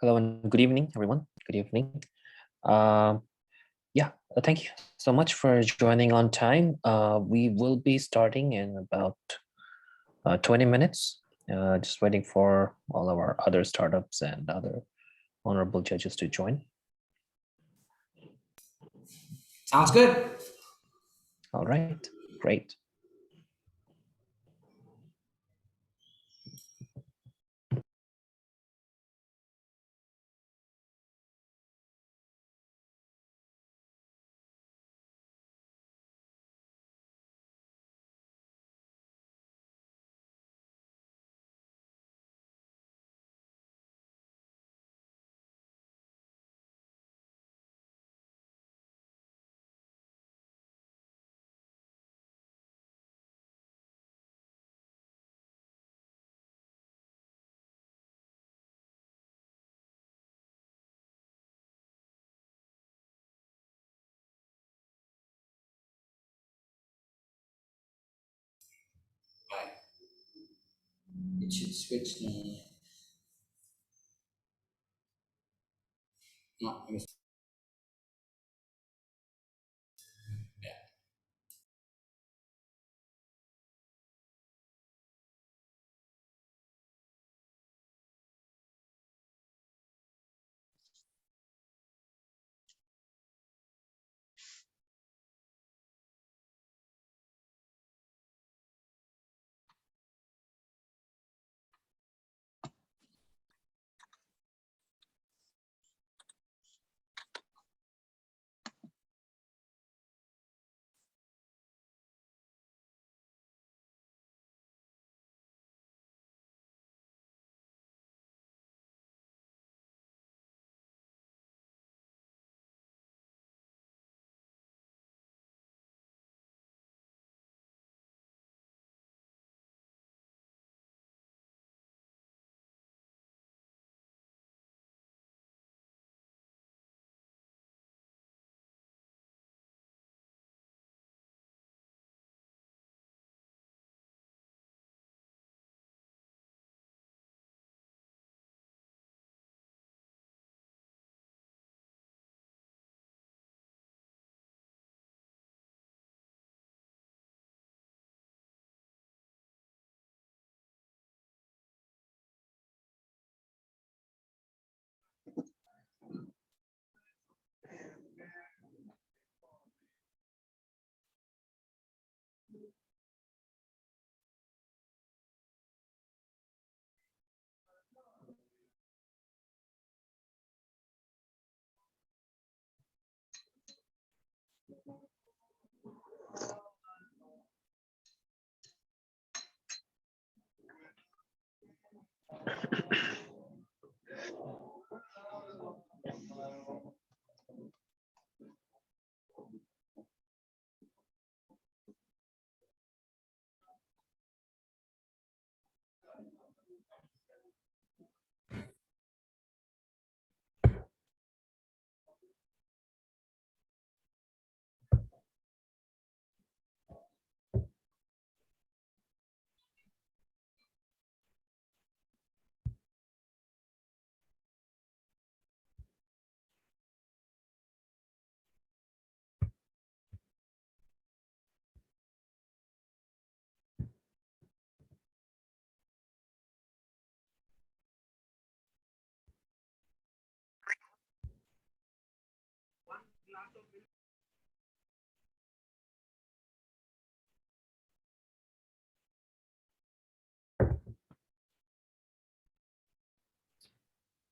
Hello and good evening, everyone. Good evening. Thank you so much for joining on time. We will be starting in about 20 minutes. Just waiting for all of our other startups and other honorable judges to join. Sounds good. All right, great. Right. It should switch now. No, let me see. Yeah.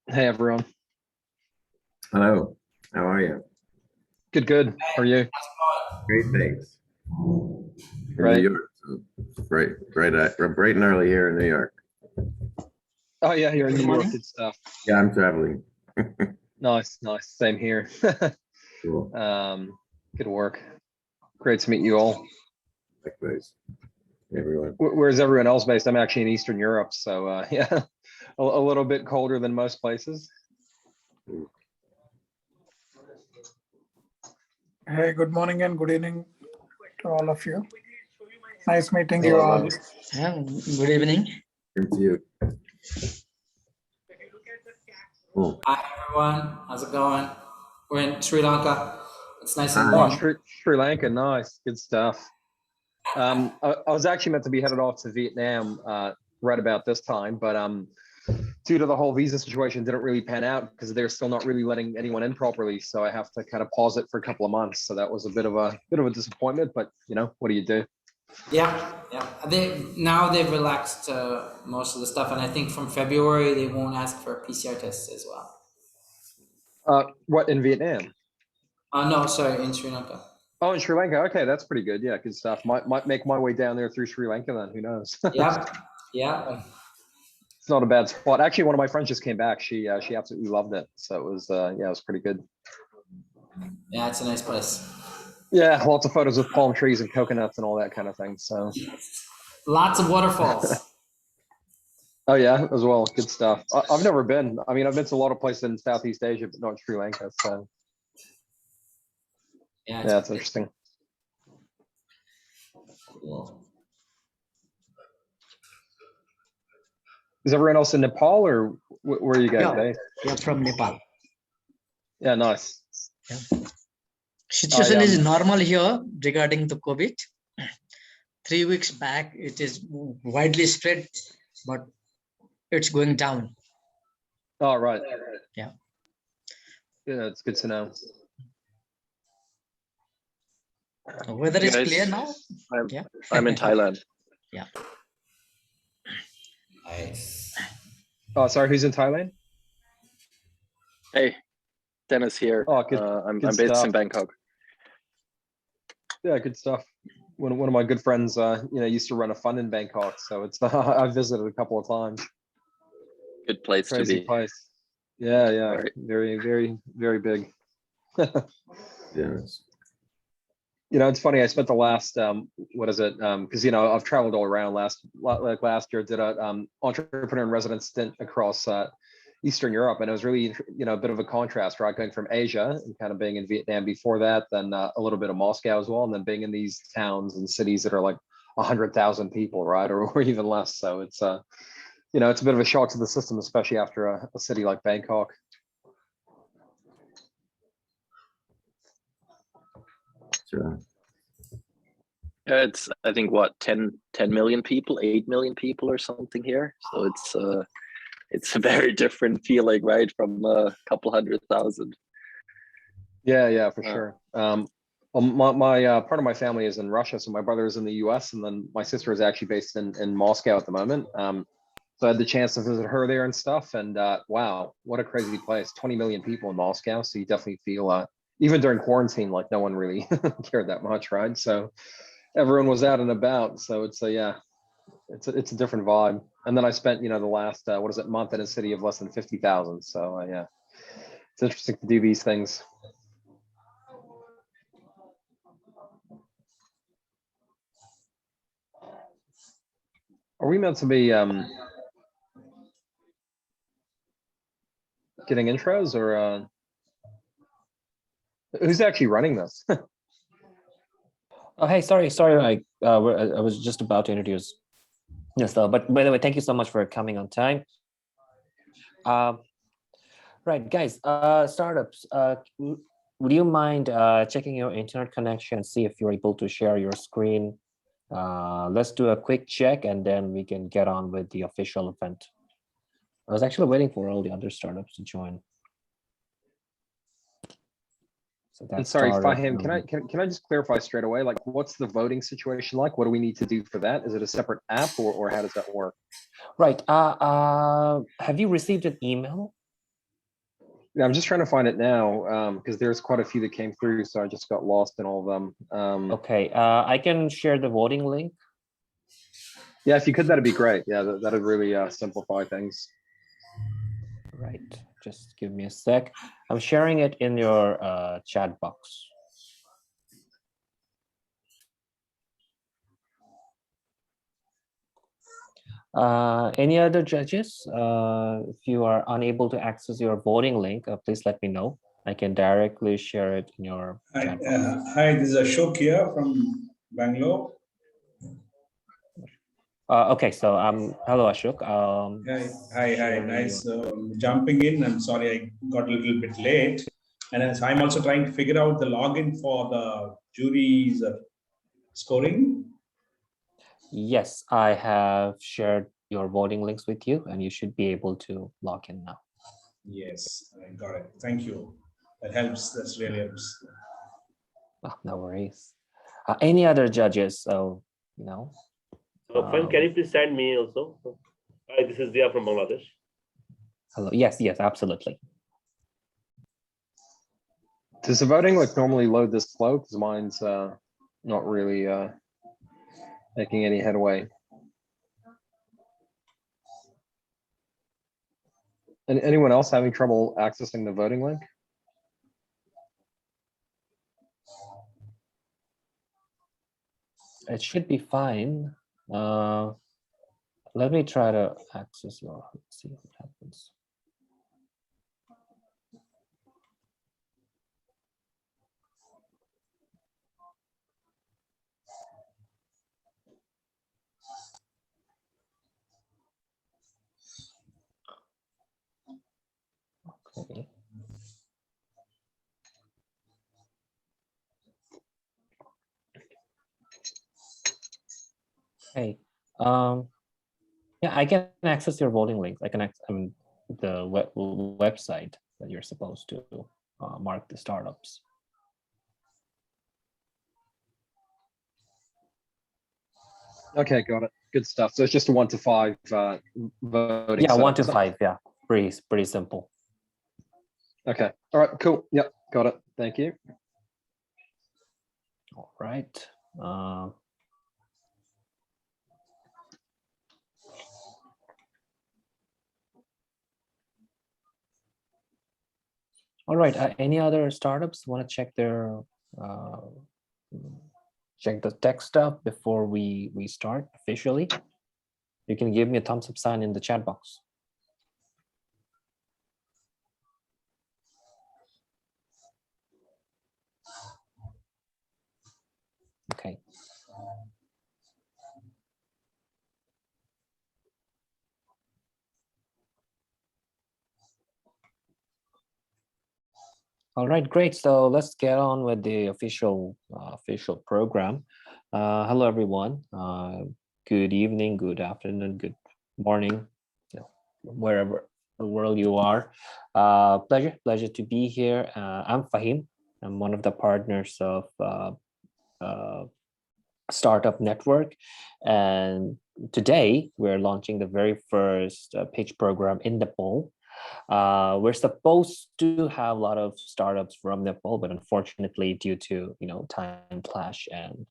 Hey everyone. Hello, how are you? Good, good. How are you? Great, thanks. In Right. New York, so bright and early here in New York. Oh yeah, you're in New York. Good stuff. Yeah, I'm traveling. Nice, nice. Same here. Cool. Good work. Great to meet you all. Likewise, everyone. Where's everyone else based? I'm actually in Eastern Europe, so yeah, a little bit colder than most places. Hey, good morning and good evening to all of you. Nice meeting you all. Yeah, good evening. Thank you. Cool. Hi everyone, how's it going? We're in Sri Lanka. It's nice and Hi. Oh, warm. Sri Lanka, nice, good stuff. I was actually meant to be headed off to Vietnam right about this time, but due to the whole visa situation, didn't really pan out because they're still not really letting anyone in properly. So I have to kind of pause it for a couple of months. So that was a bit of a disappointment, but you know, what do you do? Yeah, yeah. They've relaxed most of the stuff, and I think from February they won't ask for PCR tests as well. What, in Vietnam? No, sorry, in Sri Lanka. Oh, in Sri Lanka. Okay, that's pretty good. Yeah, good stuff. Might make my way down there through Sri Lanka then. Who knows? Yep, yeah, It's not a bad spot. Actually, one of my friends just came back. She absolutely loved it. So it was yeah, it was pretty good. yeah. It's a nice place. Yeah, lots of photos of palm trees and coconuts and all that kind of thing. So Lots of waterfalls. oh yeah, as well. Good stuff. I've never been. I mean, I've been to a lot of places in Southeast Asia, but not Sri Lanka. So Yeah, yeah, it's interesting. cool. Is everyone else in Nepal or where are you guys Yeah, based? yeah, from Nepal. Yeah, nice. Situation is normal here regarding the COVID. 3 weeks back, it is widely spread, but it's going down. Oh, right. Yeah. Yeah, it's good to know. Weather is Guys, clear now. I'm in Thailand. Yeah. Nice. Oh, sorry, who's in Thailand? Hey, Dennis here. Oh, good. I'm good based stuff. in Bangkok. Yeah, good stuff. One of my good friends, used to run a fund in Bangkok, so it's I've visited a couple of times. Good place to Crazy be. place. Yeah, Right. very, very, very big. Yes. You know, it's funny. I spent the last because I've traveled all around. Last year, did a entrepreneur in residence stint across Eastern Europe, and it was really a bit of a contrast, right? Going from Asia and kind of being in Vietnam before that, then a little bit of Moscow as well, and then being in these towns and cities that are like 100,000 people, right, or even less. So it's it's a bit of a shock to the system, especially after a city like Bangkok. Sure. Yeah, it's I think what 10 million people, 8 million people or something here. So it's a very different feeling, right, from a couple 100,000. Yeah, for sure. My part of my family is in Russia, so my brother is in the US, and then my sister is actually based in Moscow at the moment. So I had the chance to visit her there and stuff, and wow, what a crazy place. 20 million people in Moscow, so you definitely feel even during quarantine, like no one really cared that much, right? So everyone was out and about, so it's a different vibe. And then I spent the last month in a city of less than 50,000. So yeah, it's interesting to do these things. Are we meant to be getting intros, or who's actually running this? Oh, hey, sorry. I was just about to introduce yourself, but by the way, thank you so much for coming on time. Right, guys, startups, would you mind checking your internet connection and see if you're able to share your screen? Let's do a quick check and then we can get on with the official event. I was actually waiting for all the other startups to join. So And that's sorry, Fahim, can I just clarify straight away? Like, what's the voting situation like? What do we need to do for that? Is it a separate app, or how does that work? Right. Have you received an email? Yeah, I'm just trying to find it now because there's quite a few that came through, so I just got lost in all of them. Okay, I can share the voting link. Yeah, if you could, that'd be great. Yeah, that'd really simplify things. Right, just give me a sec. I'm sharing it in your chat box. Any other judges? If you are unable to access your voting link, please let me know. I can directly share it in your chat box. Hi, this is Ashok here from Bangalore. Okay, so hello Ashok. Hi. sharing Nice your- jumping in. I'm sorry I got a little bit late. And as I'm also trying to figure out the login for the jury's scoring. Yes, I have shared your voting links with you, and you should be able to log in now. Yes, I got it. Thank you. That helps. That really helps. Oh, no worries. Any other judges? So, you know. Friend, can you please send me also? Hi, this is Dia from Bangladesh. Hello. Yes, absolutely. Does the voting like normally load this flow? Because mine's not really making any headway. And anyone else having trouble accessing the voting link? It should be fine. Let me try to access your, let's see what happens. Okay. Hey, yeah, I can access your voting links. I can access the website that you're supposed to mark the startups. Okay, got it. Good stuff. So it's just a 1 to 5 voting. Yeah, 1 to setup. 5. Yeah, pretty simple. Okay. All right. Cool. Yep. Got it. Thank you. All right. All right. Any other startups want to check their check the tech stuff before we start officially? You can give me a thumbs up sign in the chat box. Okay. All right, great. So let's get on with the official program. Hello, everyone. Good evening, good afternoon, good morning, wherever the world you are. Pleasure to be here. I'm Fahim. I'm one of the partners of Startup Network, and today we're launching the very first pitch program in Nepal. We're supposed to have a lot of startups from Nepal, but unfortunately, due to time clash and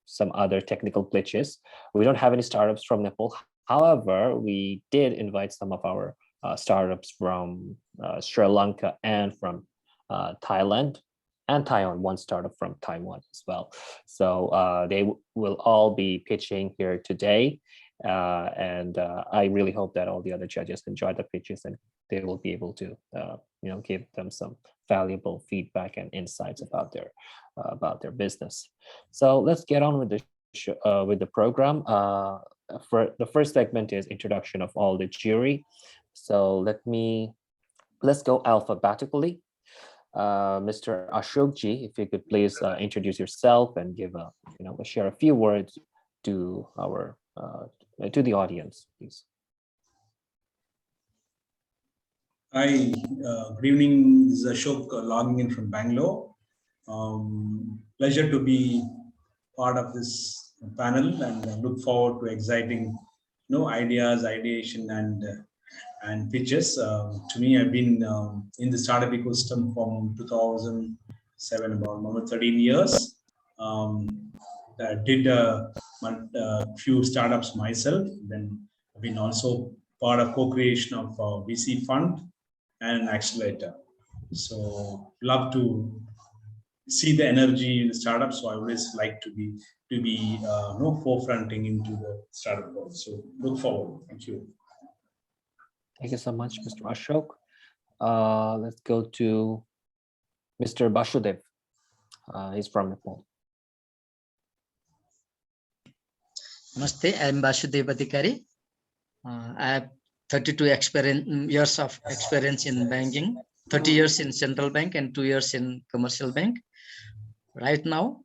some other technical glitches, we don't have any startups from Nepal. However, we did invite some of our startups from Sri Lanka and from Thailand, and Taiwan, one startup from Taiwan as well. So they will all be pitching here today. And I really hope that all the other judges enjoy the pitches and they will be able to give them some valuable feedback and insights about their business. So let's get on with the program. For the first segment is introduction of all the jury. So let's go alphabetically. Mr. Ashokji, if you could please introduce yourself and give share a few words to our to the audience, please. Hi, good evening. This is Ashok logging in from Bangalore. Pleasure to be part of this panel and look forward to exciting ideas, ideation and pitches. To me, I've been in the startup ecosystem from 2007, about 13 years. I did a few startups myself. Then I've been also part of co-creation of a VC fund and an accelerator. So love to see the energy in the startup. So I always like to be forefronting into the startup world. So look forward. Thank you. Thank you so much, Mr. Ashok. Let's go to Mr. Basudev. He's from Nepal. Namaste, I am Vasudev Adhikari. I have 32 years of experience in banking, 30 years in central bank and 2 years in commercial bank. Right now,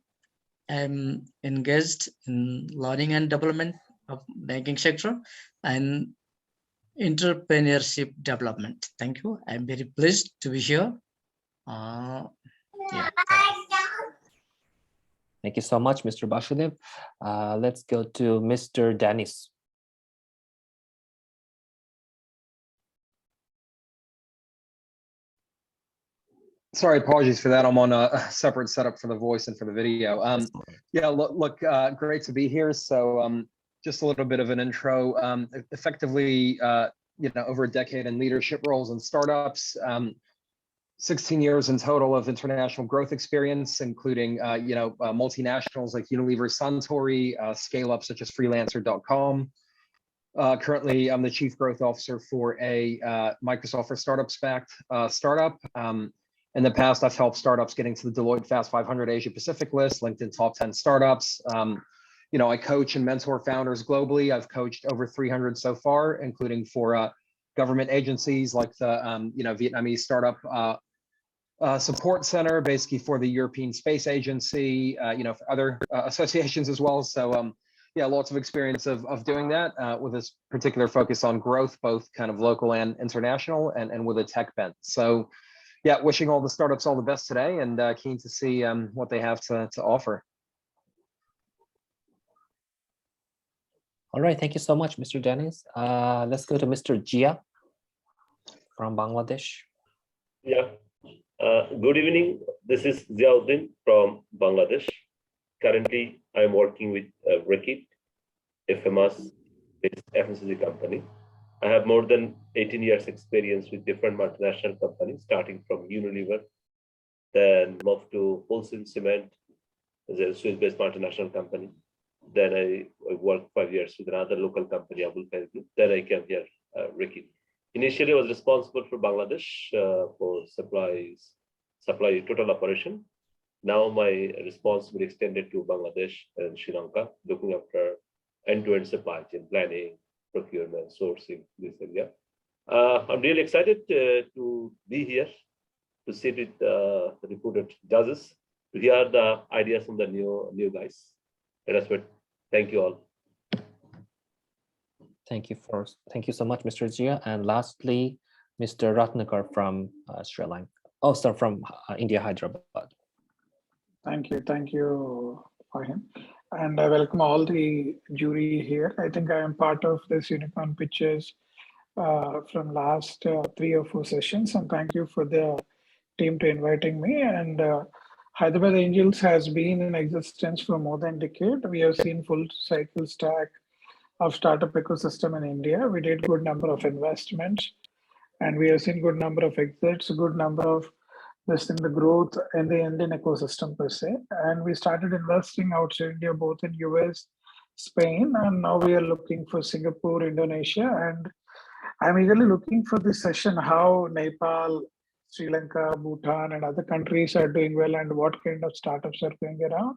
I am engaged in learning and development of banking sector and entrepreneurship development. Thank you. I am very pleased to be here. Thank you so much, Mr. Vasudev. Let's go to Mr. Dennis. Sorry, apologies for that. I'm on a separate setup for the voice and for the video. Yeah, look, great to be here. So just a little bit of an intro. Effectively, over a decade in leadership roles in startups, 16 years in total of international growth experience, including multinationals like Unilever, Suntory, scale-ups such as freelancer.com. Currently, I'm the chief growth officer for a Microsoft for Startups backed startup. In the past, I've helped startups getting to the Deloitte Fast 500 Asia Pacific list, LinkedIn Top 10 Startups. I coach and mentor founders globally. I've coached over 300 so far, including for government agencies like the Vietnamese Startup Support Center, basically for the European Space Agency, for other associations as well. So yeah, lots of experience of doing that with this particular focus on growth, both kind of local and international, and with a tech bent. So yeah, wishing all the startups all the best today, and keen to see what they have to offer. All right, thank you so much, Mr. Dennis. Let's go to Mr. Jia from Bangladesh. Yeah. Good evening. This is Ziauddin from Bangladesh. Currently, I'm working with Reckitt, a famous FMCG company. I have more than 18 years experience with different multinational companies, starting from Unilever, then moved to Holcim Cement, as a Swiss-based multinational company. Then I worked 5 years with another local company, Abul Khair Group. Then I came here, Reckitt. Initially, I was responsible for Bangladesh for supply total operation. Now my responsibility extended to Bangladesh and Sri Lanka, looking after end-to-end supply chain planning, procurement, sourcing, this area. I'm really excited to be here, to sit with the reputed judges, to hear the ideas from the new guys. That's what. Thank you all. Thank you so much, Mr. Jia. And lastly, Mr. Ratnakar from Sri Lanka. Oh, sorry, from India, Hyderabad. Thank you for him. And I welcome all the jury here. I think I am part of this Unicorn Pitches from last 3 or 4 sessions. And thank you for the team to inviting me. And Hyderabad Angels has been in existence for more than a decade. We have seen full cycle stack of startup ecosystem in India. We did good number of investments, and we have seen good number of exits, good number of the growth in the Indian ecosystem per se. And we started investing outside India, both in US, Spain, and now we are looking for Singapore, Indonesia. And I'm eagerly looking for this session, how Nepal, Sri Lanka, Bhutan, and other countries are doing well and what kind of startups are going around.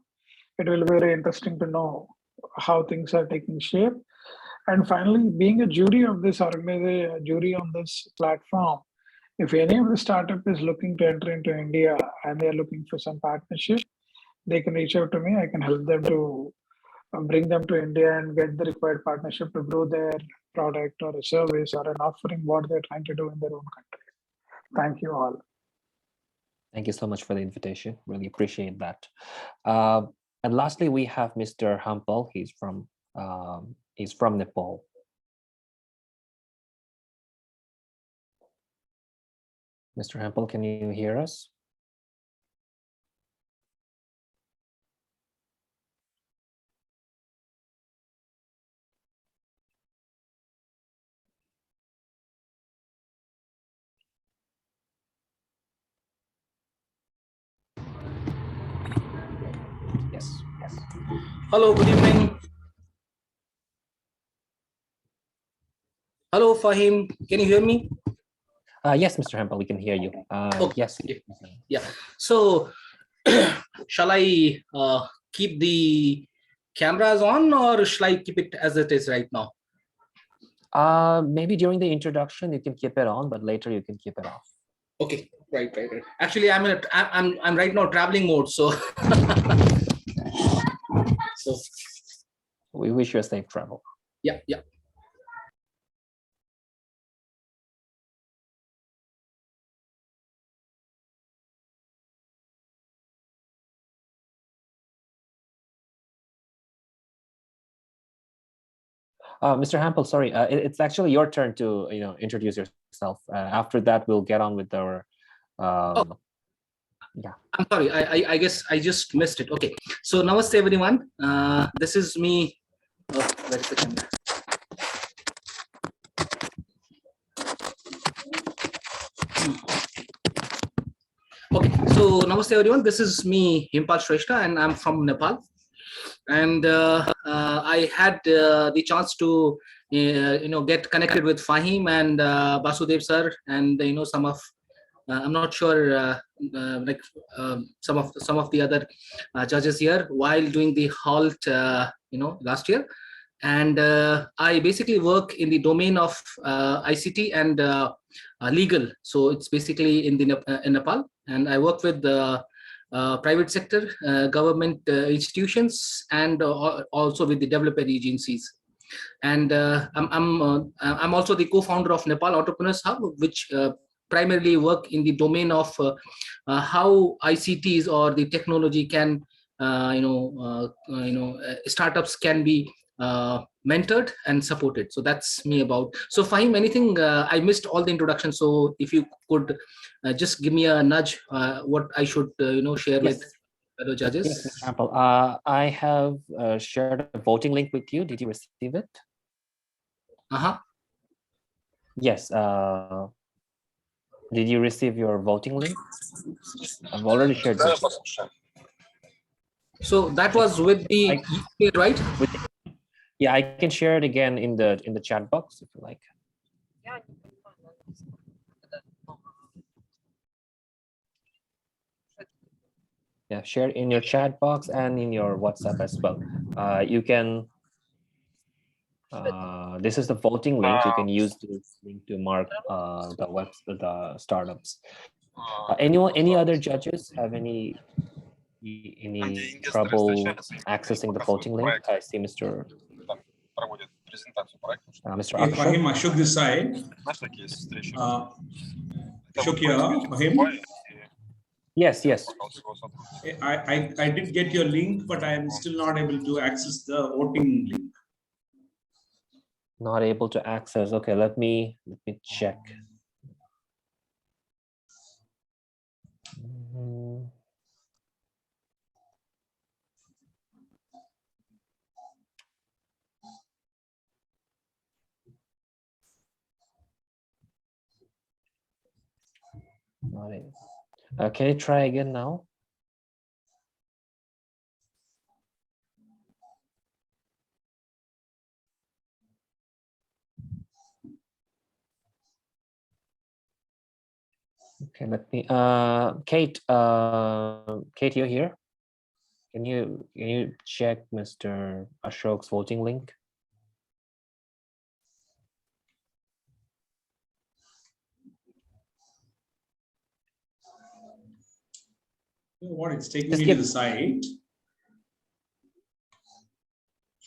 It will be very interesting to know how things are taking shape. And finally, being a jury of this organization, jury on this platform, if any of the startup is looking to enter into India and they're looking for some partnership, they can reach out to me. I can help them to bring them to India and get the required partnership to grow their product or a service or an offering what they're trying to do in their own country. Thank you all. Thank you so much for the invitation. Really appreciate that. And lastly, we have Mr. Hampal. He's from Nepal. Mr. Hampal, can you hear us? Yes. Hello, good evening. Hello, Fahim. Can you hear me? Yes, Mr. Hampal, we can hear you. Okay. Yes. Yeah. So, shall I keep the cameras on, or shall I keep it as it is right now? Maybe during the introduction you can keep it on, but later you can keep it off. Okay, right. Actually, I'm right now traveling mode, so so We wish you a safe travel. yeah. Mr. Hampel, sorry, it's actually your turn to introduce yourself. After that, we'll get on with our. Yeah. I'm sorry. I guess I just missed it. Okay. So namaste everyone. This is me. Oh, where is the camera? Okay. So namaste everyone. This is me, Himpal Shrestha, and I'm from Nepal. And I had the chance to get connected with Fahim and Basudev sir, and some of I'm not sure some of the other judges here while doing the halt last year. And I basically work in the domain of ICT and legal. So it's basically in Nepal, and I work with the private sector, government institutions, and also with the developer agencies. And I'm also the co-founder of Nepal Entrepreneurs Hub, which primarily work in the domain of how ICTs or the technology can, startups can be mentored and supported. So that's me about. So Fahim, anything I missed all the introduction. So if you could just give me a nudge, what I should share with fellow judges. Yes, Mr. Hampel. I have shared a voting link with you. Did you receive it? Yes. Did you receive your voting link? I've already shared it. So that was with the right? Yeah, I can share it again in the chat box if you like. Yeah, share in your chat box and in your WhatsApp as well. You can. This is the voting link. You can use this link to mark the startups. Any other judges have any trouble accessing the voting link? I see Mr. Mr. Hey, Fahim, Ashok this side. Ashok here, Fahim. Yes. I did get your link, but I am still not able to access the voting link. Not able to access. Okay, let me check. Not able. Can you try again now? Okay, let me. Kate. Kate, you're here. Can you check Mr. Ashok's voting link? You know what? It's taking me to the site.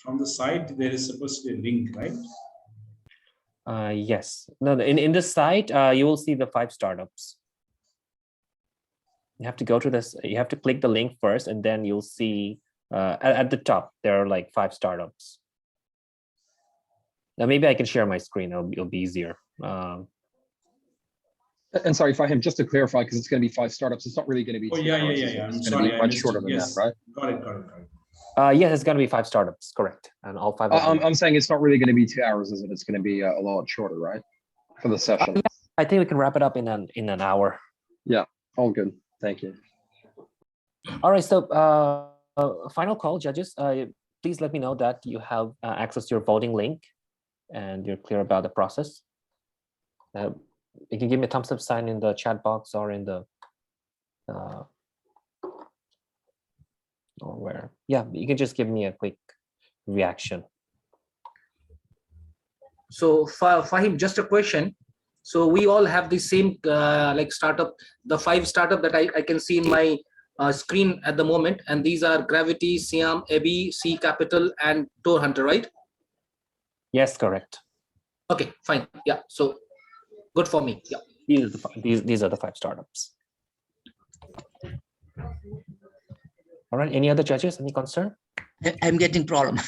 From the site, there is supposed to be a link, right? Yes. No, in this site, you will see the 5 startups. You have to go to this. You have to click the link first, and then you'll see at the top there are like 5 startups. Now maybe I can share my screen. It'll be easier. And sorry, Fahim, just to clarify, because it's going to be 5 startups, it's not really going to be 2 hours. Yeah. It's going to be much shorter than that, right? Got it. Yes, it's going to be 5 startups, correct, and all 5 of them. I'm saying it's not really going to be 2 hours, is it? It's going to be a lot shorter, right? For the session. I think we can wrap it up in an hour. Yeah, all good. Thank you. All right, so final call, judges. Please let me know that you have access to your voting link and you're clear about the process. You can give me a thumbs up sign in the chat box or in the or where. Yeah, you can just give me a quick reaction. So Fahim, just a question. So we all have the same like startup, the 5 startup that I can see in my screen at the moment, and these are Gravity, Siam, Ebi, C Capital, and Tor Hunter, right? Yes, correct. Okay, fine. Yeah, so good for me. Yeah. These are the 5 startups. All right. Any other judges? Any concern? I'm getting problem.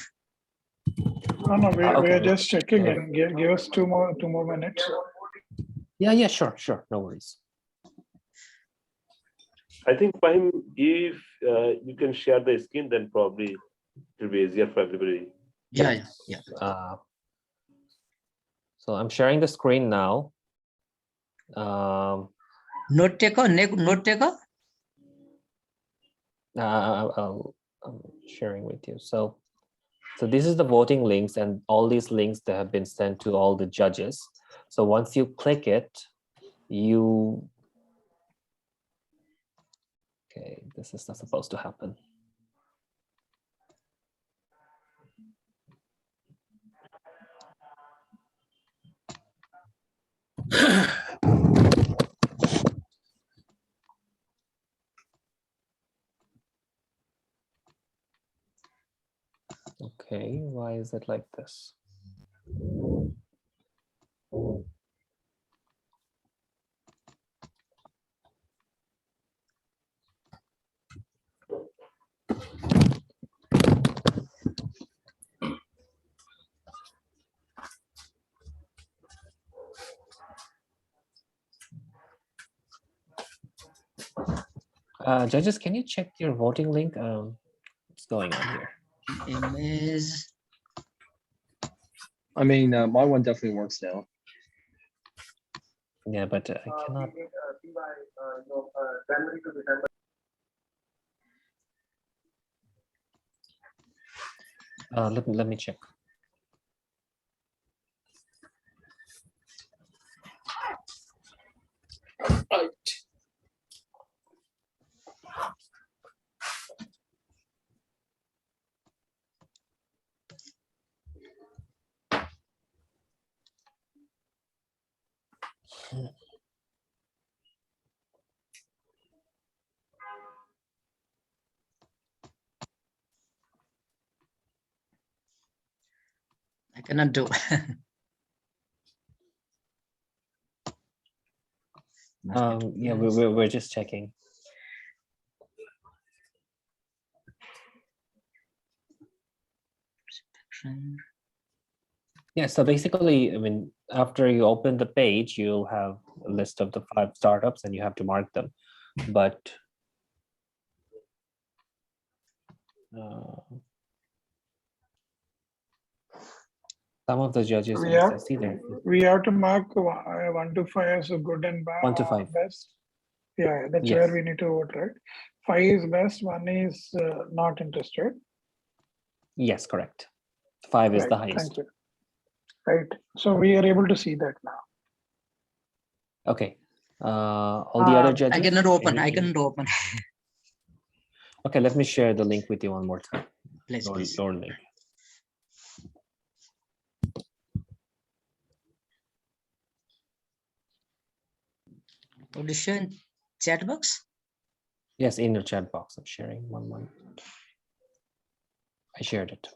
No, we Okay. are just checking and give us two more minutes. Yeah, sure. No worries. I think, Fahim, if you can share the screen, then probably it will be easier for everybody. Yeah. So I'm sharing the screen now. Note taker. I'm sharing with you. So this is the voting links, and all these links that have been sent to all the judges. So once you click it, okay, this is not supposed to happen. Okay, why is it like this? Judges, can you check your voting link? What's going on here? Image. I mean, my one definitely works now. Yeah, but I cannot. Let me check. Right. I cannot do. Yeah, we're just checking. Yeah, so basically, I mean, after you open the page, you'll have a list of the 5 startups and you have to mark them. But some of the judges, I see there. We have to mark 1 to 5 as a good and bad. 1 to 5. Best. Yeah, that's Yes. where we need to vote, right? 5 is best, 1 is not interested. Yes, correct. 5 is the highest. Thank you. Right. So we are able to see that now. Okay. All the other judges? I cannot open. Okay, let me share the link with you one more time. Please. Your link. Would you show in chat box? Yes, in your chat box. I'm sharing one. I shared it.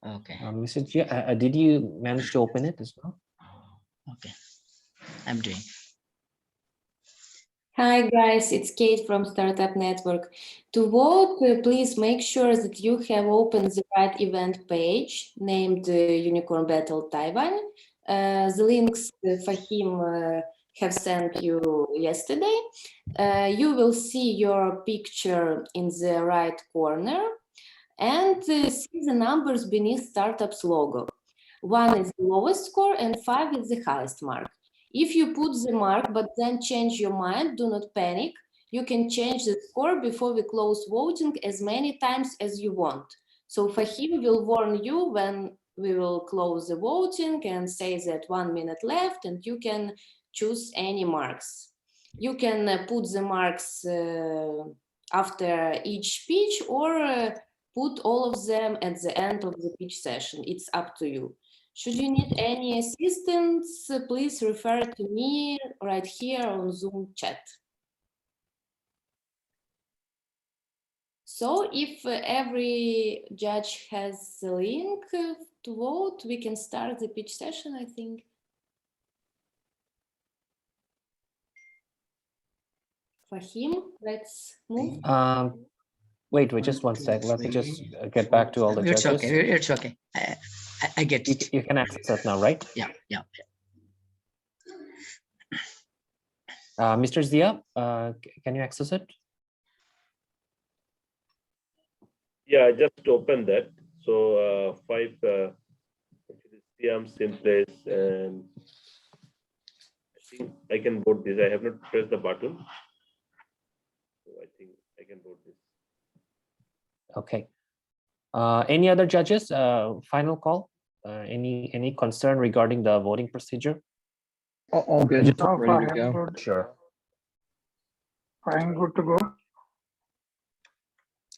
Okay. Mr. G, did you manage to open it as well? Okay, I'm doing. Hi guys, it's Kate from Startup Network. To vote, please make sure that you have opened the right event page named Unicorn Battle Taiwan. The links Fahim have sent you yesterday. You will see your picture in the right corner and see the numbers beneath startup's logo. 1 is the lowest score and 5 is the highest mark. If you put the mark but then change your mind, do not panic. You can change the score before we close voting as many times as you want. So Fahim will warn you when we will close the voting and say that 1 minute left, and you can choose any marks. You can put the marks after each speech or put all of them at the end of the pitch session. It's up to you. Should you need any assistance, please refer to me right here on Zoom chat. So if every judge has the link to vote, we can start the pitch session, I think. Fahim, let's move. Wait, just 1 sec. Let me just get back to all the It's judges. okay. It's okay. I get it. You can access it now, right? Yeah. Mr. Zia, can you access it? Yeah, I just opened that. So 5 Siam Seaplane, and I think I can vote this. I have not pressed the button, so I think I can vote this. Okay. Any other judges? Final call? Any concern regarding the voting procedure? All good. No, Just ready to fine, go. good. Sure. Fine, good to go.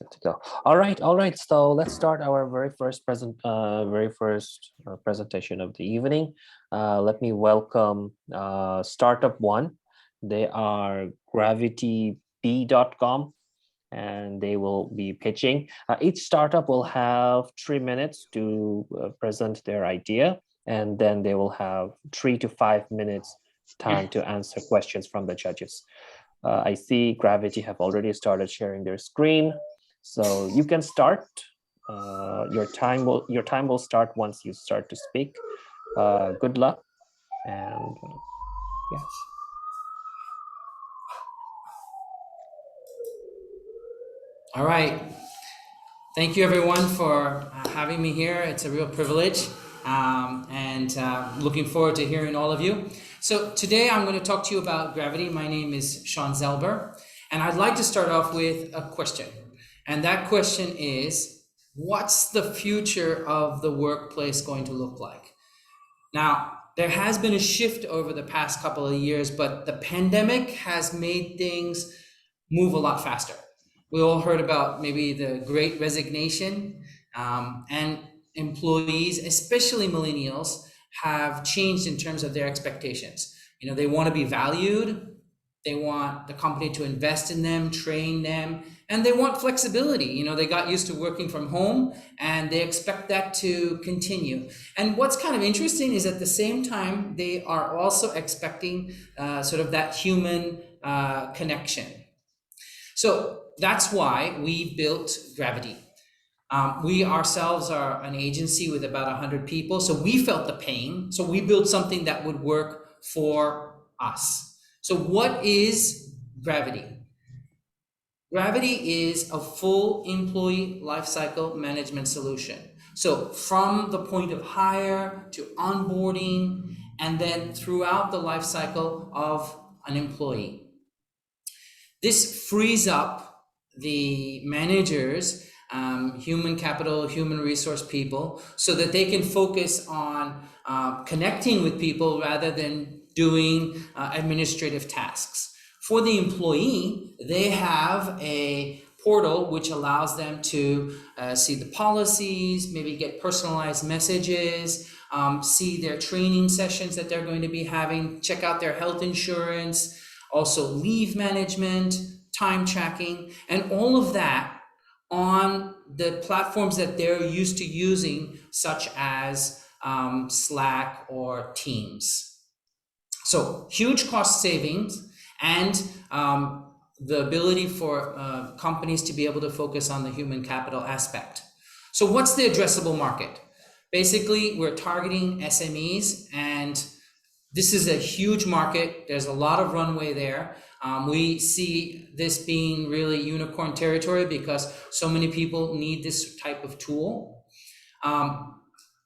Good to go. All right. So let's start our very first presentation of the evening. Let me welcome Startup One. They are gravitybee.com, and they will be pitching. Each startup will have 3 minutes to present their idea, and then they will have 3 to 5 minutes time to answer questions from the judges. I see Gravity have already started sharing their screen, so you can start. Your time will start once you start to speak. Good luck, and yeah. All right. Thank you, everyone, for having me here. It's a real privilege, and looking forward to hearing all of you. So today I'm going to talk to you about Gravity. My name is Sean Zelber, and I'd like to start off with a question. And that question is, what's the future of the workplace going to look like? Now, there has been a shift over the past couple of years, but the pandemic has made things move a lot faster. We all heard about maybe the Great Resignation, and employees, especially millennials, have changed in terms of their expectations. They want to be valued, they want the company to invest in them, train them, and they want flexibility. They got used to working from home, and they expect that to continue. And what's kind of interesting is at the same time, they are also expecting sort of that human connection. So that's why we built Gravity. We ourselves are an agency with about 100 people, so we felt the pain. So we built something that would work for us. So what is Gravity? Gravity is a full employee lifecycle management solution. So from the point of hire to onboarding, and then throughout the lifecycle of an employee. This frees up the managers, human capital, human resource people, so that they can focus on connecting with people rather than doing administrative tasks. For the employee, they have a portal which allows them to see the policies, maybe get personalized messages, see their training sessions that they're going to be having, check out their health insurance, also leave management, time tracking, and all of that on the platforms that they're used to using, such as Slack or Teams. So huge cost savings, and the ability for companies to be able to focus on the human capital aspect. So what's the addressable market? Basically, we're targeting SMEs, and this is a huge market. There's a lot of runway there. We see this being really unicorn territory because so many people need this type of tool.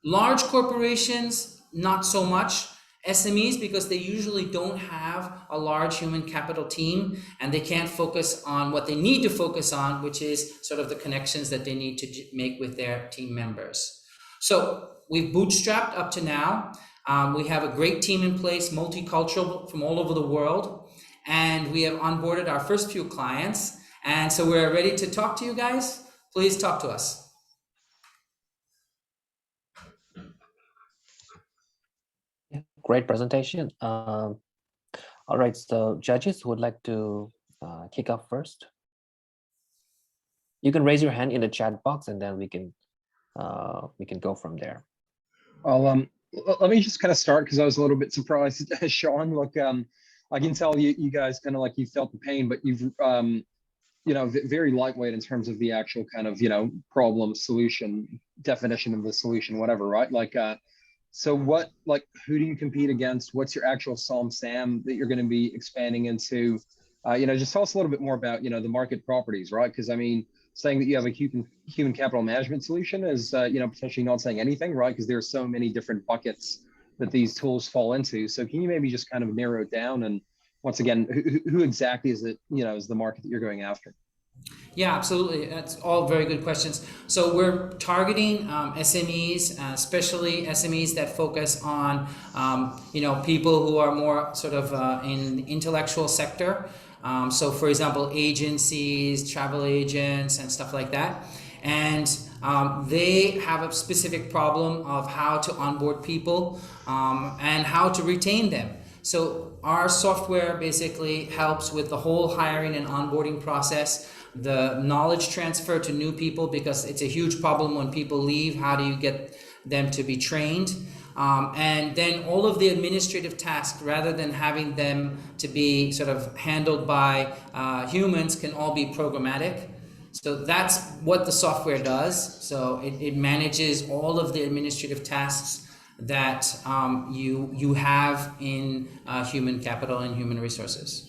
Large corporations, not so much. SMEs, because they usually don't have a large human capital team, and they can't focus on what they need to focus on, which is sort of the connections that they need to make with their team members. So we've bootstrapped up to now. We have a great team in place, multicultural from all over the world, and we have onboarded our first few clients. And so we're ready to talk to you guys. Please talk to us. great presentation. All right, so judges who would like to kick off first. You can raise your hand in the chat box, and then we can go from there. Let me just kind of start because I was a little bit surprised. Sean, look, I can tell you guys kind of like you felt the pain, but you've very lightweight in terms of the actual kind of problem solution definition of the solution, whatever, right? Like, so what, like, who do you compete against? What's your actual SAM that you're going to be expanding into? Just tell us a little bit more about the market properties, right? Because I mean, saying that you have a human capital management solution is potentially not saying anything, right? Because there are so many different buckets that these tools fall into. So can you maybe just kind of narrow it down? And once again, who exactly is it, is the market that you're going after? Yeah, absolutely. That's all very good questions. So we're targeting SMEs, especially SMEs that focus on, people who are more sort of in the intellectual sector. So for example, agencies, travel agents, and stuff like that. And they have a specific problem of how to onboard people and how to retain them. So our software basically helps with the whole hiring and onboarding process, the knowledge transfer to new people, because it's a huge problem when people leave. How do you get them to be trained? And then all of the administrative tasks, rather than having them to be sort of handled by humans, can all be programmatic. So that's what the software does. So it manages all of the administrative tasks that you have in human capital and human resources.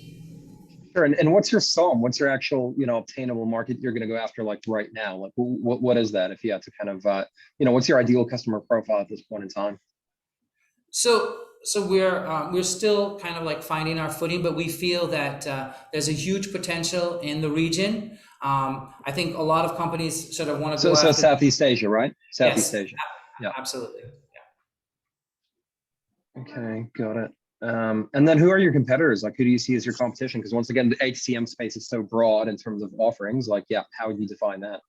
Sure. And what's your SOM? What's your actual, obtainable market you're going to go after, like right now? Like, what is that? If you had to kind of, what's your ideal customer profile at this point in time? So we're still kind of like finding our footing, but we feel that there's a huge potential in the region. I think a lot of companies sort of want to go after. So Southeast Asia, right? Southeast yes, Asia. Yeah, absolutely. Yeah. Okay, got it. And then who are your competitors? Like, who do you see as your competition? Because once again, the HCM space is so broad in terms of offerings. Like, yeah, how would you define that?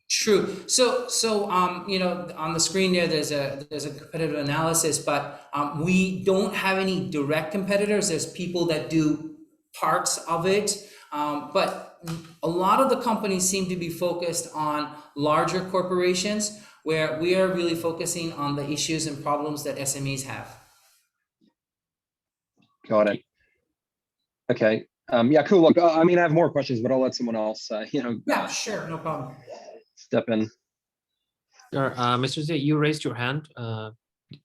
True. So on the screen there, there's a competitive analysis, but we don't have any direct competitors. There's people that do parts of it, but a lot of the companies seem to be focused on larger corporations, where we are really focusing on the issues and problems that SMEs have. Got it. Okay. Yeah, cool. Look, I mean, I have more questions, but I'll let someone else, Yeah, sure. No problem. Step in. Sure. Mr. Z, you raised your hand.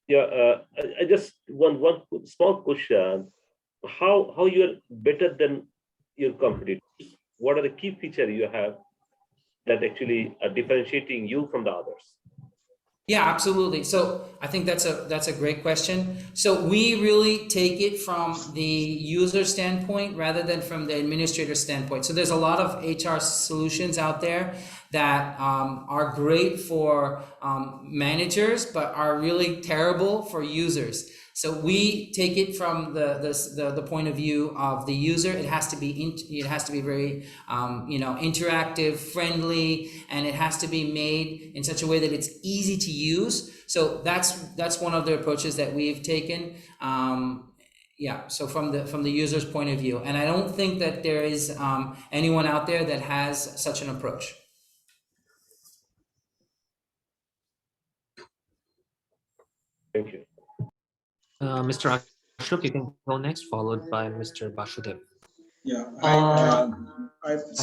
Yeah, I just one small question. How you are better than your competitors? What are the key features you have that actually are differentiating you from the others? Yeah, absolutely. So I think that's a great question. So we really take it from the user standpoint rather than from the administrator standpoint. So there's a lot of HR solutions out there that are great for managers, but are really terrible for users. So we take it from the point of view of the user. It has to be very interactive, friendly, and it has to be made in such a way that it's easy to use. So that's one of the approaches that we've taken. So from the user's point of view, and I don't think that there is anyone out there that has such an approach. Thank you. Mr. Ashok, you can go next, followed by Mr. Basudev. Yeah. I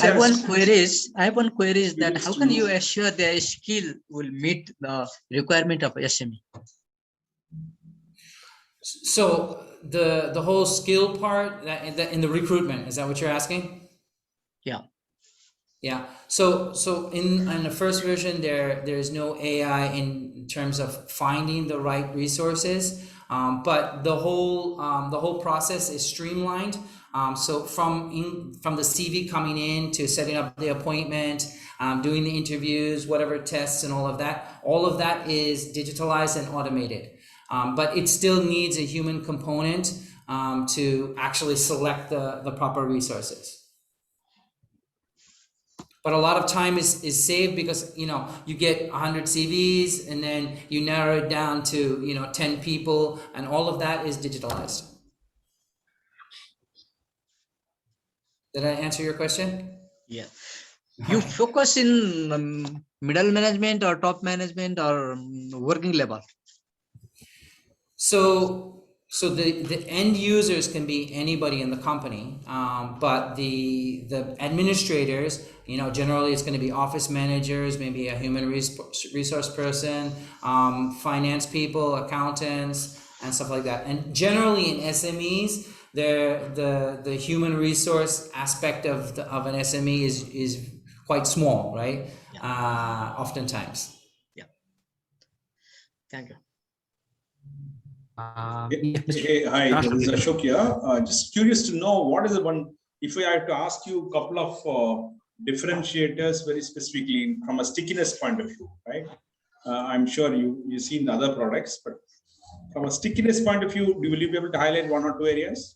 have one query is that how can you assure their skill will meet the requirement of SME? So the whole skill part in the recruitment, is that what you're asking? Yeah. Yeah. So in the first version, there is no AI in terms of finding the right resources, but the whole process is streamlined. So from the CV coming in to setting up the appointment, doing the interviews, whatever tests and all of that is digitalized and automated. But it still needs a human component to actually select the proper resources. but a lot of time is saved because, you know, you get 100 CVs and then you narrow it down to, you know, 10 people, and all of that is digitalized. Did I answer your question? Yeah. You focus in middle management or top management or working level? So the end users can be anybody in the company, but the administrators, you know, generally it's going to be office managers, maybe a human resource person, finance people, accountants, and stuff like that. And generally in SMEs, the human resource aspect of an SME is quite small, right? Yeah. Oftentimes. Yeah. Thank you. Hey, hi, this is Ashok here. Just curious to know what is the one, if I have to ask you a couple of differentiators very specifically from a stickiness point of view, right? I'm sure you've seen the other products, but from a stickiness point of view, will you be able to highlight one or two areas?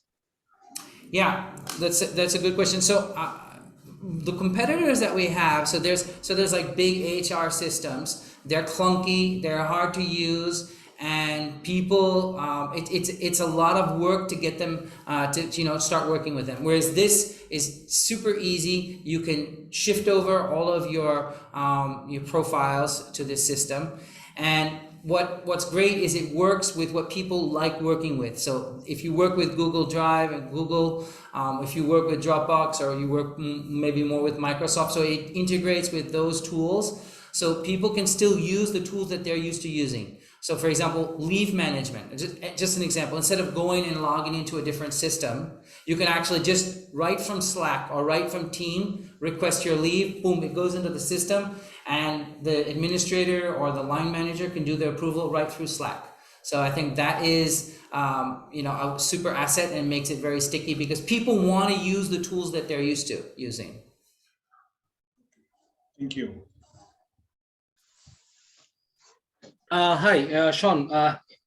Yeah, that's a good question. So the competitors that we have, so there's like big HR systems. They're clunky, they're hard to use, and people, it's a lot of work to get them to start working with them. Whereas this is super easy. You can shift over all of your profiles to this system, and what's great is it works with what people like working with. So if you work with Google Drive and Google, if you work with Dropbox, or you work maybe more with Microsoft, so it integrates with those tools, so people can still use the tools that they're used to using. So for example, leave management, just an example, instead of going and logging into a different system, you can actually just right from Slack or right from Team, request your leave, boom, it goes into the system, and the administrator or the line manager can do the approval right through Slack. So I think that is a super asset and makes it very sticky because people want to use the tools that they're used to using. Thank you. Hi, Sean.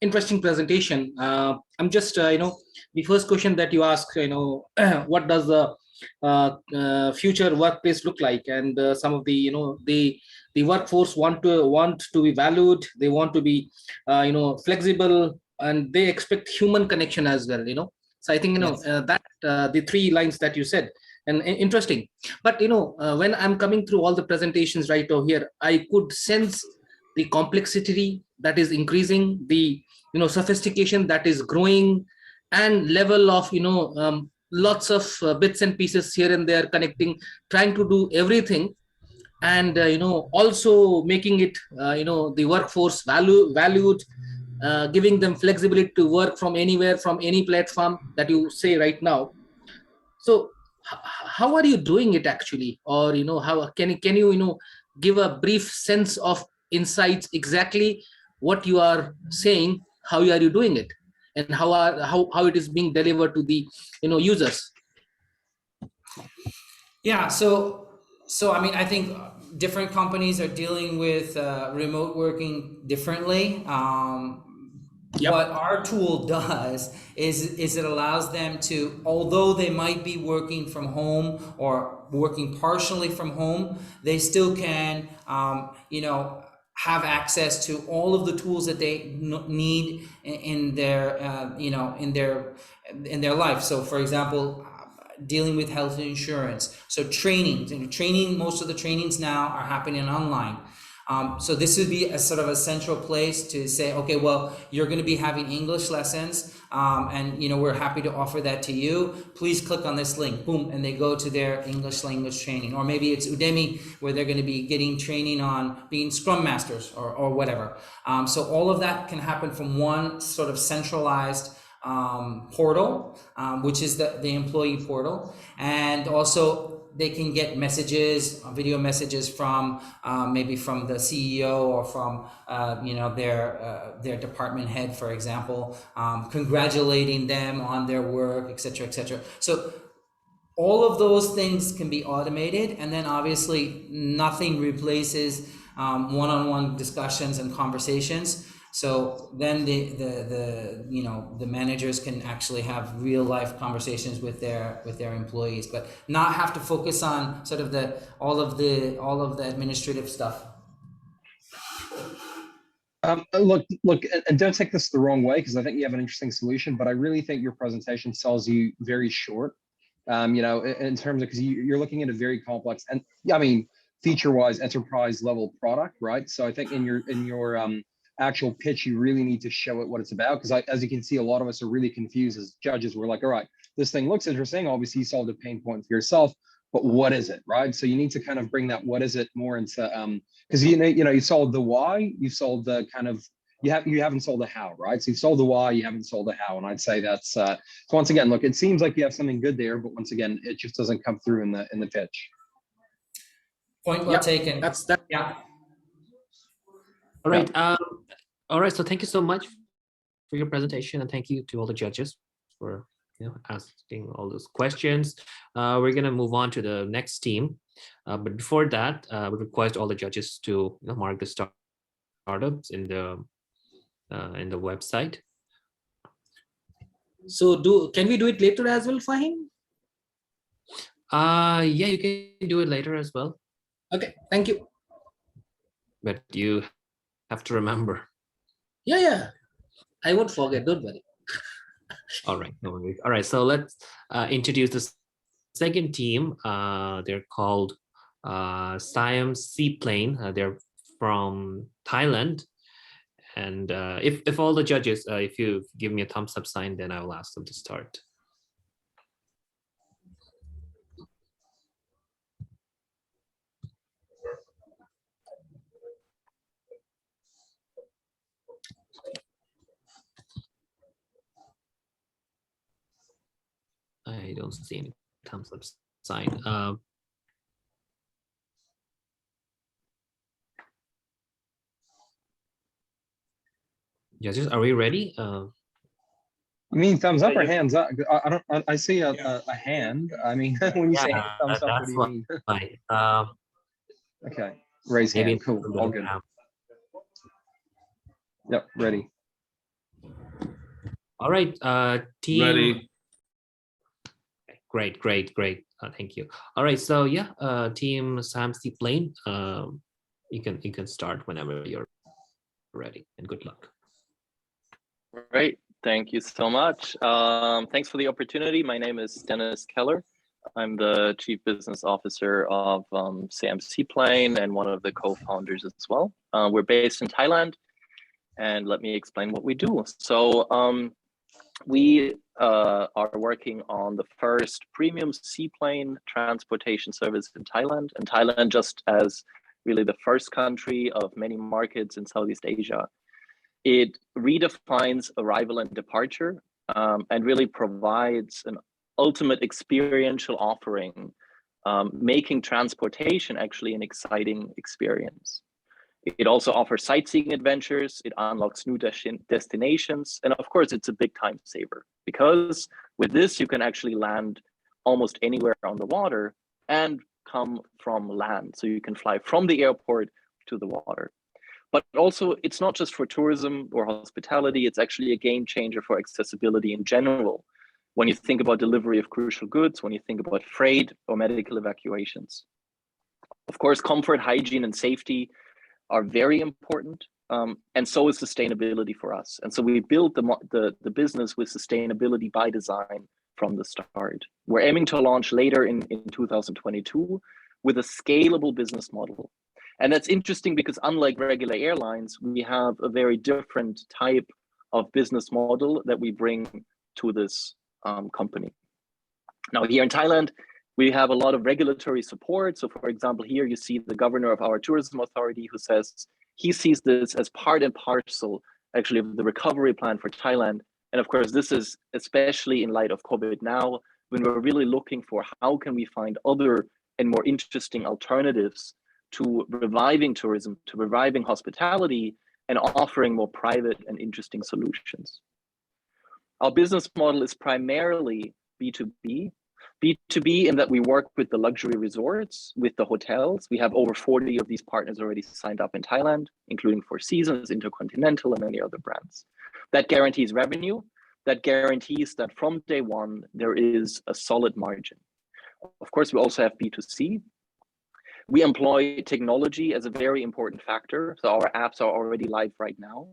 Interesting presentation. I'm just, the first question that you asked, what does the future workplace look like? And some of the, the workforce want to be valued. They want to be, flexible, and they expect human connection as well. So I think Yes. that the three lines that you said, and interesting. But when I'm coming through all the presentations right over here, I could sense the complexity that is increasing, the sophistication that is growing, and level of lots of bits and pieces here and there connecting, trying to do everything, and also making it the workforce valued, giving them flexibility to work from anywhere, from any platform that you say right now. So how are you doing it actually? Or how can you give a brief sense of insights, exactly what you are saying, how are you doing it, and how it is being delivered to the users? Yeah, so I mean, I think different companies are dealing with remote working differently. Yep. What our tool does is it allows them to, although they might be working from home or working partially from home, they still can have access to all of the tools that they need in their in their life. So for example, dealing with health insurance, so training, most of the trainings now are happening online. So this would be a sort of a central place to say, okay, well, you're going to be having English lessons, and we're happy to offer that to you. Please click on this link, boom, and they go to their English language training. Or maybe it's Udemy, where they're going to be getting training on being Scrum Masters or whatever. So all of that can happen from one sort of centralized portal, which is the employee portal. And also they can get messages, video messages from maybe from the CEO or from their department head, for example, congratulating them on their work, etc., etc. So all of those things can be automated, and then obviously nothing replaces one-on-one discussions and conversations. So then the managers can actually have real life conversations with their employees, but not have to focus on sort of all of the administrative stuff. Look, and don't take this the wrong way, because I think you have an interesting solution, but I really think your presentation sells you very short. In terms of, because you're looking at a very complex and I mean, feature-wise, enterprise-level product, right? So I think in your actual pitch, you really need to show it what it's about, because as you can see, a lot of us are really confused as judges. We're like, all right, this thing looks interesting. Obviously, you solved a pain point for yourself, but what is it, right? So you need to kind of bring that what is it more into because you solved the why, you solved the kind of you haven't sold the how, right? So you've sold the why, you haven't sold the how, and I'd say that's so once again, look, it seems like you have something good there, but once again, it just doesn't come through in the pitch. Point well taken. That's that. Yeah. All right. All right. So thank you so much for your presentation, and thank you to all the judges for asking all those questions. We're gonna move on to the next team, but before that, we request all the judges to mark the startups in the website. So can we do it later as well, Fahim? Yeah, you can do it later as well. Okay, thank you. But you have to remember. Yeah, I won't forget. Don't worry. All right, no worries. All right, so let's introduce the second team. They're called Siam Seaplane. They're from Thailand. And if all the judges, if you give me a thumbs up sign, then I will ask them to start. I don't see any thumbs up sign. Judges, are we ready? You mean thumbs up or hands up? I see a hand. I mean, when you say thumbs up, what do you mean? Fine. Okay, raise hand. Cool. All good. Yep, ready. All right, team. Ready. Great. Thank you. All right, so yeah, team Siam Seaplane. You can start whenever you're ready, and good luck. Great, thank you so much. Thanks for the opportunity. My name is Dennis Keller. I'm the Chief Business Officer of Siam Seaplane and one of the co-founders as well. We're based in Thailand, and let me explain what we do. So we are working on the first premium seaplane transportation service in Thailand, and Thailand just as really the first country of many markets in Southeast Asia. It redefines arrival and departure and really provides an ultimate experiential offering, making transportation actually an exciting experience. It also offers sightseeing adventures, it unlocks new destinations, and of course, it's a big time saver, because with this, you can actually land almost anywhere on the water and come from land. So you can fly from the airport to the water. But also, it's not just for tourism or hospitality, it's actually a game changer for accessibility in general. When you think about delivery of crucial goods, when you think about freight or medical evacuations. Of course, comfort, hygiene, and safety are very important, and so is sustainability for us. And so we built the business with sustainability by design from the start. We're aiming to launch later in 2022 with a scalable business model. And that's interesting because unlike regular airlines, we have a very different type of business model that we bring to this company. Now, here in Thailand, we have a lot of regulatory support. So for example, here you see the governor of our tourism authority who says he sees this as part and parcel actually of the recovery plan for Thailand. And of course, this is especially in light of COVID now, when we're really looking for how can we find other and more interesting alternatives to reviving tourism, to reviving hospitality, and offering more private and interesting solutions. Our business model is primarily B2B, B2B in that we work with the luxury resorts, with the hotels. We have over 40 of these partners already signed up in Thailand, including Four Seasons, Intercontinental, and many other brands. That guarantees revenue. That guarantees that from day one, there is a solid margin. Of course, we also have B2C. We employ technology as a very important factor. So our apps are already live right now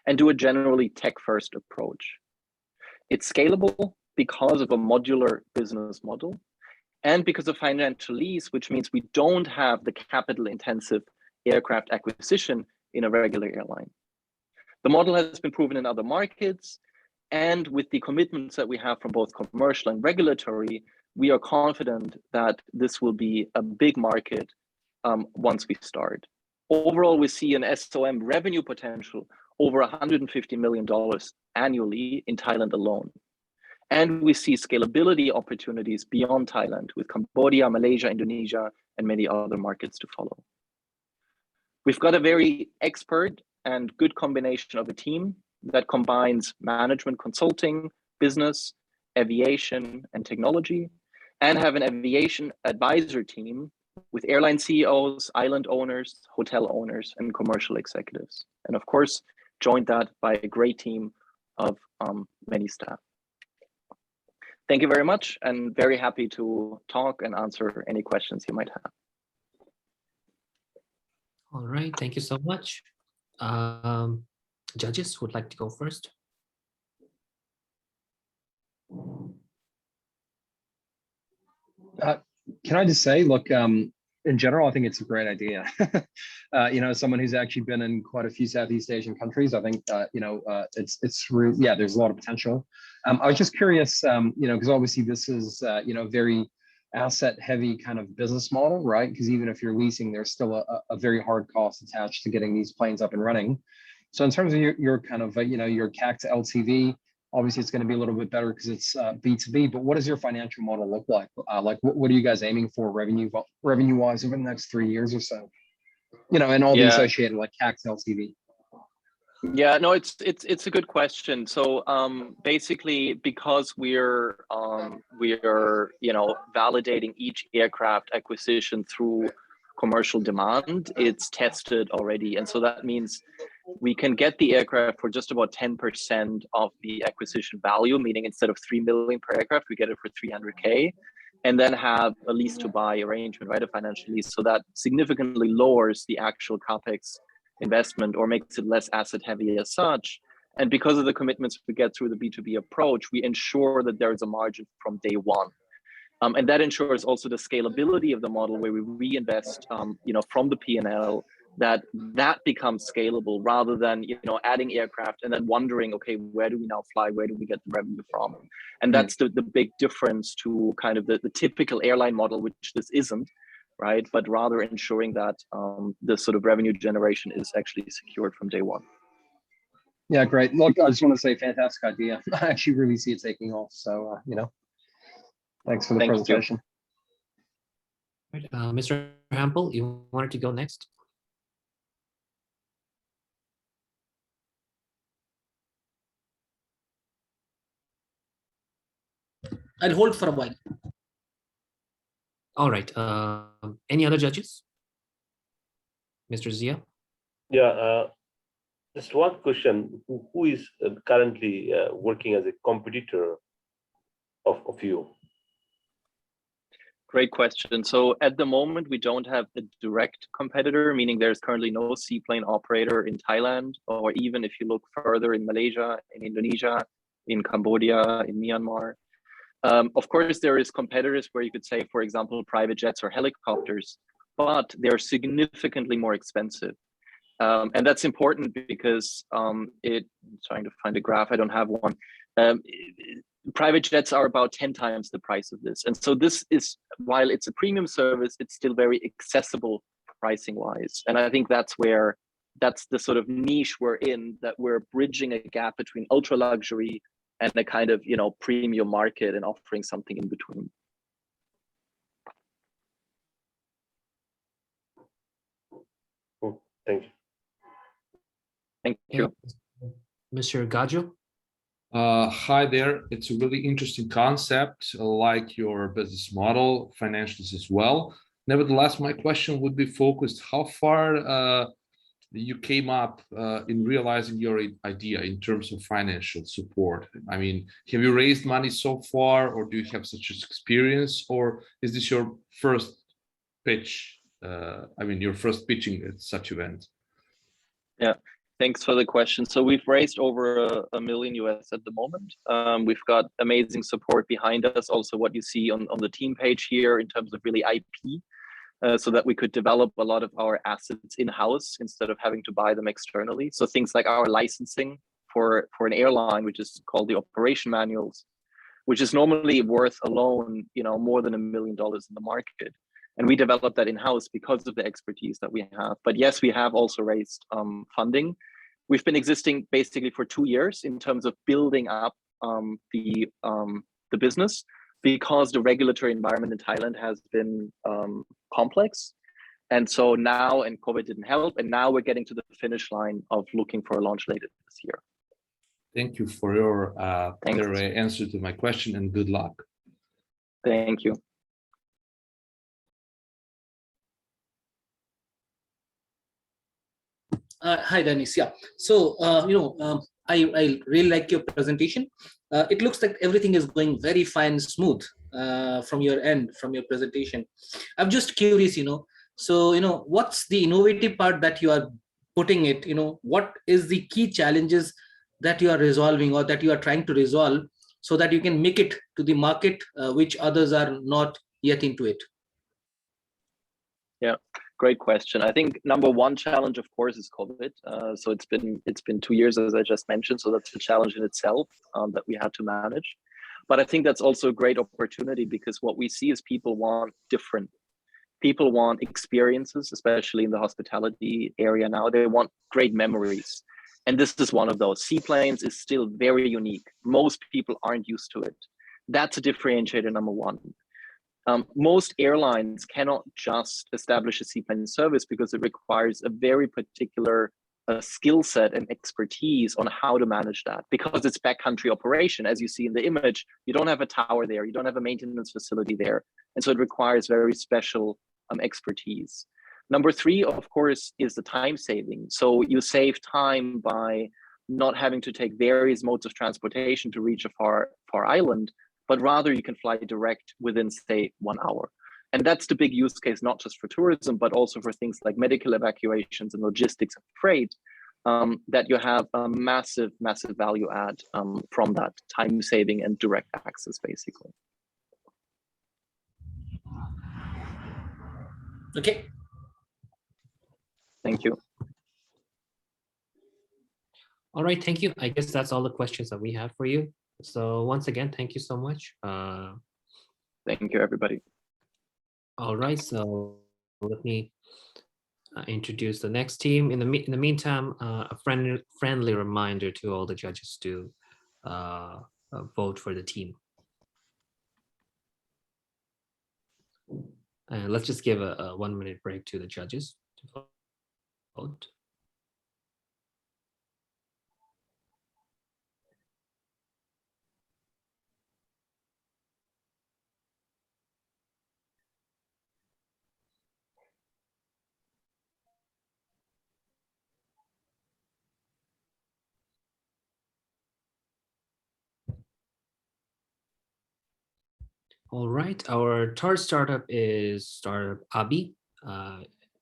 and do a generally tech-first approach. It's scalable because of a modular business model and because of financial lease, which means we don't have the capital-intensive aircraft acquisition in a regular airline. The model has been proven in other markets, and with the commitments that we have from both commercial and regulatory, we are confident that this will be a big market once we start. Overall, we see an SOM revenue potential over $150 million annually in Thailand alone. And we see scalability opportunities beyond Thailand with Cambodia, Malaysia, Indonesia, and many other markets to follow. We've got a very expert and good combination of a team that combines management consulting, business, aviation, and technology, and have an aviation advisor team with airline CEOs, island owners, hotel owners, and commercial executives. And of course, joined that by a great team of many staff. Thank you very much, and very happy to talk and answer any questions you might have. All right, thank you so much. Judges would like to go first. Can I just say, look, in general, I think it's a great idea. You know, someone who's actually been in quite a few Southeast Asian countries, I think, you know, it's really, yeah, there's a lot of potential. I was just curious, you know, because obviously this is, you know, very asset heavy kind of business model, right? Because even if you're leasing, there's still a very hard cost attached to getting these planes up and running. So in terms of your kind of, you know, your CAC to LTV, obviously it's going to be a little bit better because it's B2B, but what does your financial model look like? Like what are you guys aiming for revenue wise over the next 3 years or so? You know, and all the associated like CAC to LTV. Yeah, no, it's a good question. So basically, because we're you know, validating each aircraft acquisition through commercial demand, it's tested already, and so that means we can get the aircraft for just about 10% of the acquisition value, meaning instead of 3 million per aircraft, we get it for 300K, and then have a lease to buy arrangement, right, a financial lease. So that significantly lowers the actual CapEx investment or makes it less asset heavy as such. And because of the commitments we get through the B2B approach, we ensure that there is a margin from day one. And that ensures also the scalability of the model where we reinvest, you know, from the P&L, that becomes scalable rather than, you know, adding aircraft and then wondering, okay, where do we now fly? Where do we get the revenue from? And that's the big difference to kind of the typical airline model, which this isn't, right? But rather ensuring that the sort of revenue generation is actually secured from day one. Yeah, great. Look, I just want to say fantastic idea. I actually really see it taking off. So, you know, thanks for the presentation. Right, Mr. Hampel, you wanted to go next? I'll hold for a while. All right. Any other judges? Mr. Zia? Yeah, just one question. Who is currently working as a competitor of you? Great question. So at the moment, we don't have a direct competitor, meaning there's currently no seaplane operator in Thailand, or even if you look further in Malaysia, in Indonesia, in Cambodia, in Myanmar. Of course, there is competitors where you could say, for example, private jets or helicopters, but they're significantly more expensive. And that's important because I'm trying to find a graph, I don't have one. Private jets are about 10 times the price of this. And so this is, while it's a premium service, it's still very accessible pricing wise. And I think that's the sort of niche we're in, that we're bridging a gap between ultra luxury and a kind of, you know, premium market and offering something in between. Cool. Thank you. Thank you. Mr. Gajo? Hi there. It's a really interesting concept, like your business model, financials as well. Nevertheless, my question would be focused, how far you came up in realizing your idea in terms of financial support? I mean, have you raised money so far, or do you have such an experience, or is this your first pitch? I mean, your first pitching at such event? Yeah, thanks for the question. So we've raised over $1 million US at the moment. We've got amazing support behind us. Also, what you see on the team page here in terms of really IP, so that we could develop a lot of our assets in-house instead of having to buy them externally. So things like our licensing for an airline, which is called the operation manuals, which is normally worth alone, more than $1 million in the market. And we developed that in-house because of the expertise that we have. But yes, we have also raised funding. We've been existing basically for 2 years in terms of building up the business, because the regulatory environment in Thailand has been complex. And so now, and COVID didn't help, and now we're getting to the finish line of looking for a launch later this year. Thank you for your answer to my question, and good luck. Thank you. Hi, Dennis. Yeah. So, I really like your presentation. It looks like everything is going very fine, smooth from your end, from your presentation. I'm just curious, so, what's the innovative part that you are putting it? What is the key challenges that you are resolving or that you are trying to resolve so that you can make it to the market, which others are not yet into it? Yeah, great question. I think number one challenge, of course, is COVID. So it's been 2 years, as I just mentioned. So that's a challenge in itself that we had to manage. But I think that's also a great opportunity, because what we see is people want different. People want experiences, especially in the hospitality area now. They want great memories. And this is one of those. Seaplanes is still very unique. Most people aren't used to it. That's a differentiator, number one. Most airlines cannot just establish a seaplane service because it requires a very particular skill set and expertise on how to manage that, because it's backcountry operation. As you see in the image, you don't have a tower there, you don't have a maintenance facility there. And so it requires very special expertise. Number three, of course, is the time saving. So you save time by not having to take various modes of transportation to reach a far island, but rather you can fly direct within, say, 1 hour. And that's the big use case, not just for tourism, but also for things like medical evacuations and logistics and freight, that you have a massive, massive value add from that time saving and direct access, basically. Okay. Thank you. All right, thank you. I guess that's all the questions that we have for you. So once again, thank you so much. Thank you, everybody. All right, so let me introduce the next team. In the meantime, a friendly reminder to all the judges to vote for the team. And let's just give a 1 minute break to the judges to vote. All right, our third startup is startup Abi.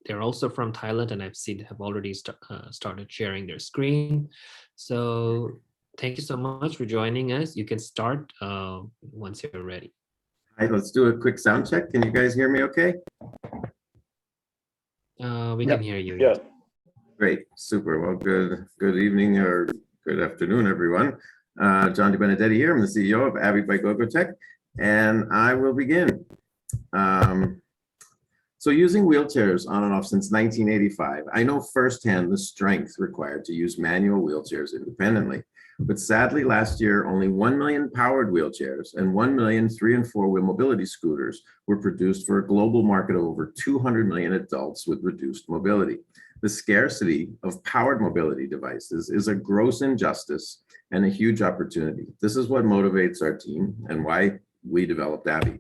They're also from Thailand, and I've seen have already started sharing their screen. So thank you so much for joining us. You can start once you're ready. All right, let's do a quick sound check. Can you guys hear me okay? We can hear you. Yeah. Great, super. Well, good evening or good afternoon, everyone. John DiBenedetti here. I'm the CEO of Abi by GoGoTech, and I will begin. So using wheelchairs on and off since 1985, I know firsthand the strength required to use manual wheelchairs independently. But sadly, last year, only 1 million powered wheelchairs and 1 million 3- and 4-wheel mobility scooters were produced for a global market of over 200 million adults with reduced mobility. the scarcity of powered mobility devices is a gross injustice and a huge opportunity. This is what motivates our team and why we developed Abby.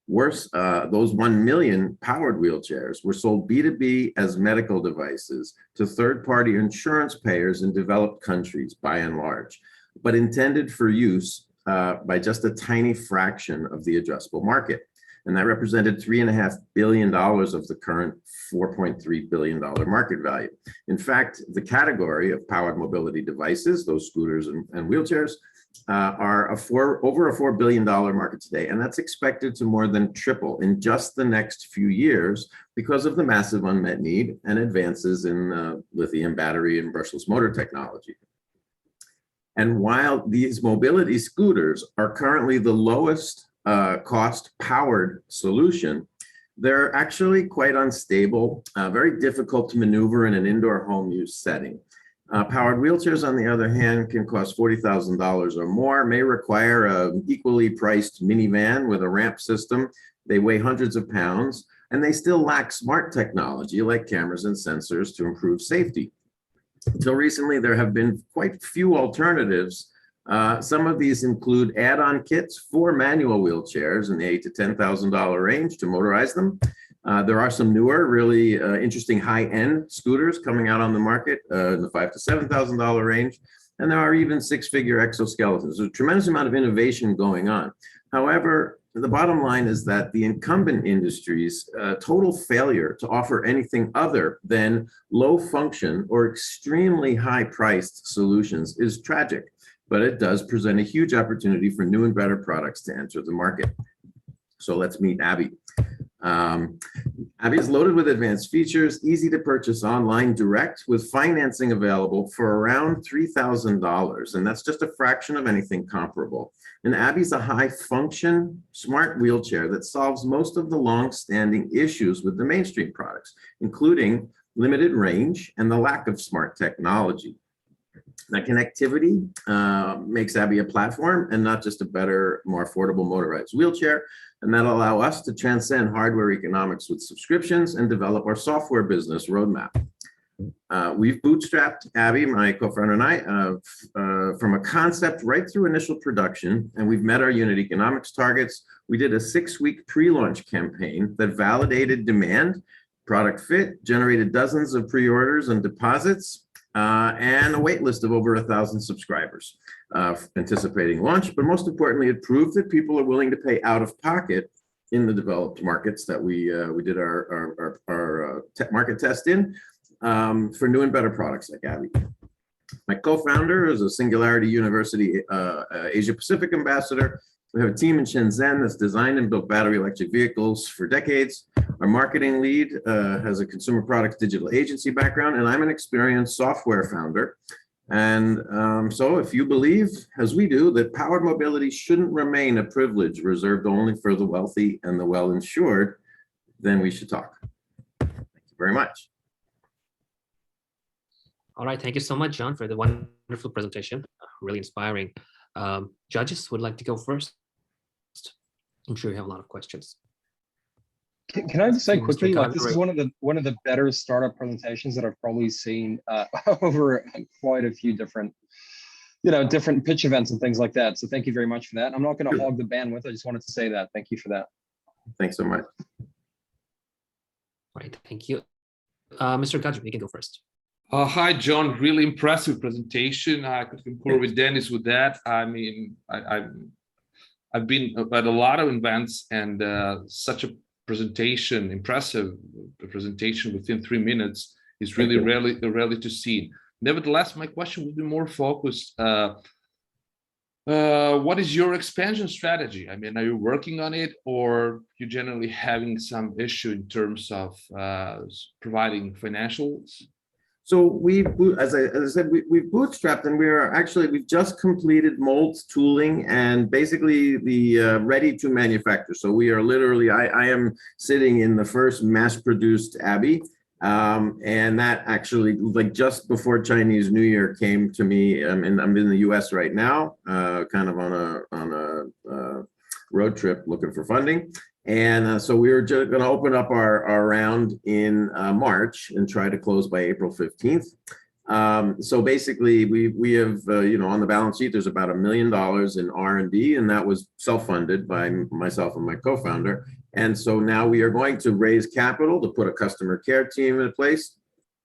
Worse, those 1 million powered wheelchairs were sold B2B as medical devices to third-party insurance payers in developed countries, by and large, but intended for use by just a tiny fraction of the addressable market. And that represented $3.5 billion of the current $4.3 billion market value. In fact, the category of powered mobility devices, those scooters and wheelchairs, are over a $4 billion market today, and that's expected to more than triple in just the next few years because of the massive unmet need and advances in lithium battery and brushless motor technology. And while these mobility scooters are currently the lowest cost powered solution, they're actually quite unstable, very difficult to maneuver in an indoor home use setting. Powered wheelchairs, on the other hand, can cost $40,000 or more, may require an equally priced minivan with a ramp system. They weigh hundreds of pounds, and they still lack smart technology like cameras and sensors to improve safety. Until recently, there have been quite few alternatives. Some of these include add-on kits for manual wheelchairs in the $8,000 to $10,000 range to motorize them. There are some newer, really interesting high-end scooters coming out on the market in the $5,000 to $7,000 range. And there are even six-figure exoskeletons. There's a tremendous amount of innovation going on. However, the bottom line is that the incumbent industry's total failure to offer anything other than low-function or extremely high-priced solutions is tragic, but it does present a huge opportunity for new and better products to enter the market. So let's meet Abby. Abby is loaded with advanced features, easy to purchase online direct with financing available for around $3,000. And that's just a fraction of anything comparable. And Abby's a high function, smart wheelchair that solves most of the long-standing issues with the mainstream products, including limited range and the lack of smart technology. That connectivity makes Abby a platform and not just a better, more affordable motorized wheelchair. And that'll allow us to transcend hardware economics with subscriptions and develop our software business roadmap. We've bootstrapped Abby, my co-founder and I, from a concept right through initial production, and we've met our unit economics targets. We did a 6-week pre-launch campaign that validated demand, product fit, generated dozens of pre-orders and deposits, and a wait list of over 1,000 subscribers anticipating launch. But most importantly, it proved that people are willing to pay out of pocket in the developed markets that we did our market test in for new and better products like Abby. My co-founder is a Singularity University Asia Pacific ambassador. We have a team in Shenzhen that's designed and built battery electric vehicles for decades. Our marketing lead has a consumer products digital agency background, and I'm an experienced software founder. And so if you believe, as we do, that powered mobility shouldn't remain a privilege reserved only for the wealthy and the well-insured, then we should talk. Thank you very much. All right, thank you so much, John, for the wonderful presentation. Really inspiring. Judges would like to go first. I'm sure you have a lot of questions. Can I just say quickly, like this is one of the better startup presentations that I've probably seen over quite a few different pitch events and things like that. So thank you very much for that. I'm not going to hog the bandwidth. I just wanted to say that. Thank you for that. Thanks so much. Right, thank you. Mr. Gajju, you can go first. Hi, John. Really impressive presentation. I could concur with Dennis with that. I mean, I've been at a lot of events, and such a presentation, impressive presentation within 3 minutes is really rarely to see. Nevertheless, my question would be more focused. What is your expansion strategy? I mean, are you working on it, or you generally having some issue in terms of providing financials? So as I said, we've bootstrapped, and we've just completed molds, tooling, and basically the ready to manufacture. So we are literally, I am sitting in the first mass-produced Abby, and that actually, like just before Chinese New Year came to me, and I'm in the US right now, kind of on a road trip looking for funding. And so we were just going to open up our round in March and try to close by April 15th. So basically, we have, on the balance sheet, there's about $1 million in R&D, and that was self-funded by myself and my co-founder. And so now we are going to raise capital to put a customer care team in place,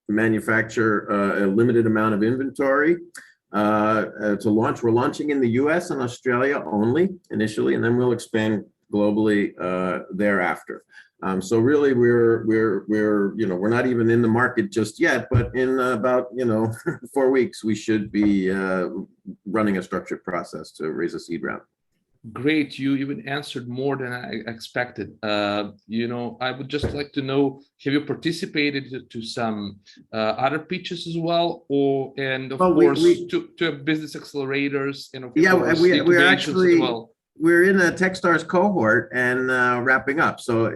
manufacture a limited amount of inventory to launch. We're launching in the US and Australia only initially, and then we'll expand globally thereafter. So really, we're not even in the market just yet, but in about 4 weeks, we should be running a structured process to raise a seed round. Great, you even answered more than I expected. I would just like to know, have you participated to some other pitches as well, and of course to business accelerators and of course we're actually as well? We're in a Techstars cohort and wrapping up. So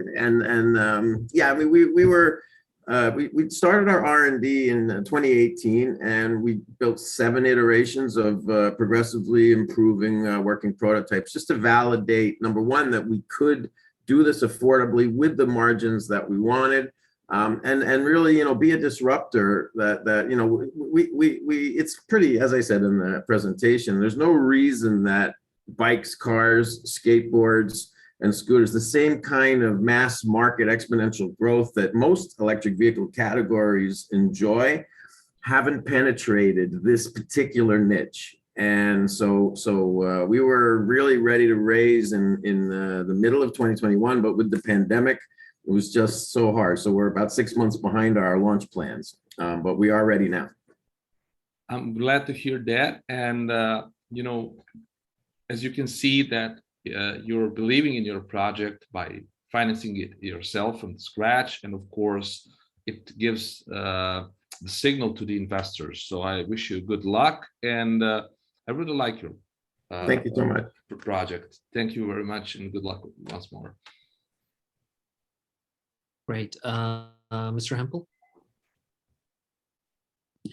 we started our R&D in 2018, and we built 7 iterations of progressively improving working prototypes just to validate, number one, that we could do this affordably with the margins that we wanted, and really, be a disruptor. It's pretty, as I said in the presentation, there's no reason that bikes, cars, skateboards, and scooters, the same kind of mass market exponential growth that most electric vehicle categories enjoy, haven't penetrated this particular niche. And so we were really ready to raise in the middle of 2021, but with the pandemic, it was just so hard. So we're about 6 months behind our launch plans, but we are ready now. I'm glad to hear that. And, as you can see that you're believing in your project by financing it yourself from scratch. And of course, it gives the signal to the investors. So I wish you good luck. And I really like your thank you so much. Project. Thank you very much, and good luck once more. Great. Mr. Hempel?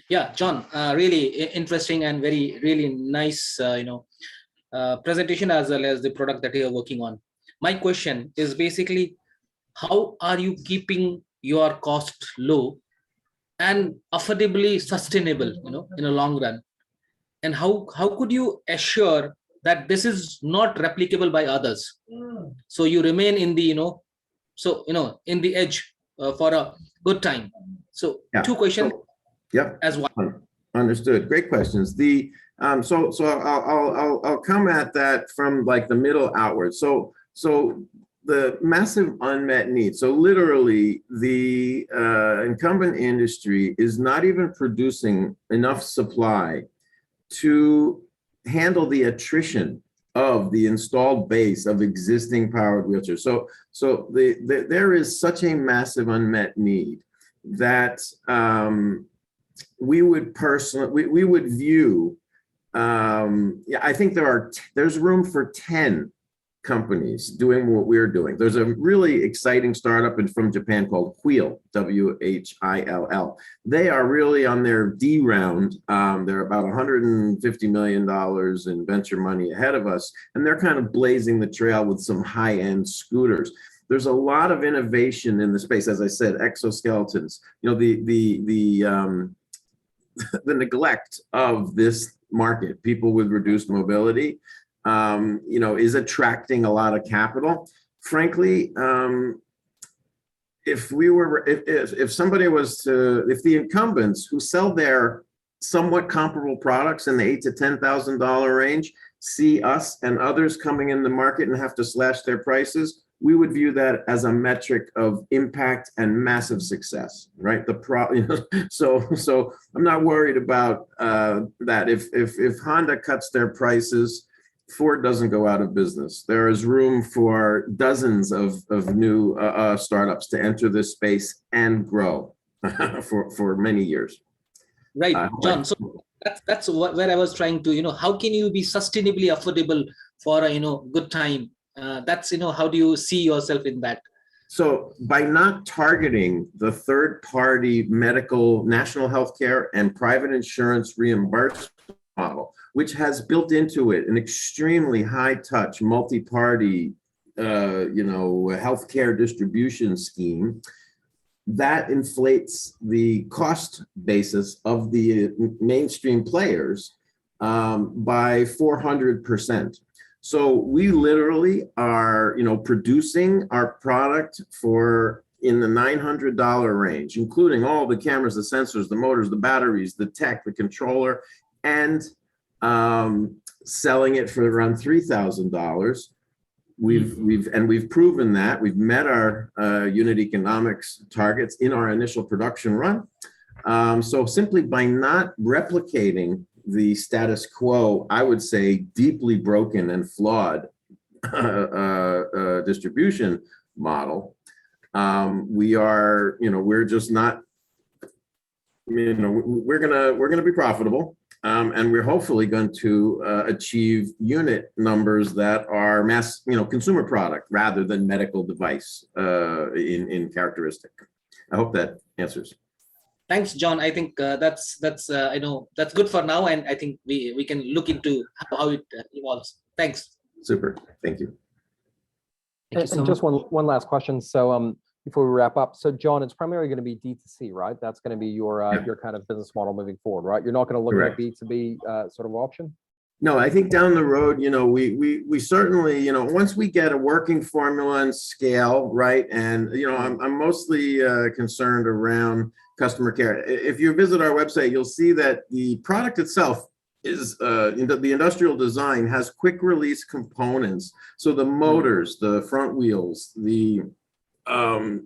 Yeah, John, really interesting and really nice, presentation, as well as the product that you are working on. My question is basically, how are you keeping your cost low and affordably sustainable, in a long run? And how could you assure that this is not replicable by others? So you remain in the, in the edge for a good time. So yeah. 2 questions. Yep. As one. Understood. Great questions. So I'll come at that from like the middle outwards. So the massive unmet need. So literally, the incumbent industry is not even producing enough supply to handle the attrition of the installed base of existing powered wheelchairs. So there is such a massive unmet need that we would view. I think there's room for 10 companies doing what we're doing. There's a really exciting startup from Japan called Wheel, WHILL. They are really on their D round. They're about $150 million in venture money ahead of us, and they're kind of blazing the trail with some high-end scooters. There's a lot of innovation in the space, as I said, exoskeletons. The neglect of this market, people with reduced mobility, is attracting a lot of capital. Frankly, if the incumbents who sell their somewhat comparable products in the $8,000 to $10,000 range see us and others coming in the market and have to slash their prices, we would view that as a metric of impact and massive success, right? So I'm not worried about that. If Honda cuts their prices, Ford doesn't go out of business. There is room for dozens of new startups to enter this space and grow for many years. Right, John. So that's where I was trying to, how can you be sustainably affordable for a good time? That's how do you see yourself in that? So by not targeting the third-party medical, national healthcare, and private insurance reimbursement model, which has built into it an extremely high-touch, multi-party healthcare distribution scheme, that inflates the cost basis of the mainstream players by 400%. So we literally are, producing our product for in the $900 range, including all the cameras, the sensors, the motors, the batteries, the tech, the controller, and selling it for around $3,000. We've proven that we've met our unit economics targets in our initial production run. So simply by not replicating the status quo, I would say deeply broken and flawed distribution model, we're just not, we're gonna be profitable. And we're hopefully going to achieve unit numbers that are mass, consumer product rather than medical device in characteristic. I hope that answers. Thanks, John. I think that's good for now, and I think we can look into how it evolves. Thanks. Super. Thank you. And just one last question. So before we wrap up, so John, it's primarily going to be D2C, right? That's going to be your kind of business model moving forward, right? You're not going to look at a B2B sort of option. No, I think down the road, we certainly, once we get a working formula and scale, right? And, I'm mostly concerned around customer care. If you visit our website, you'll see that the product itself is the industrial design has quick release components. So the motors, the front wheels, the little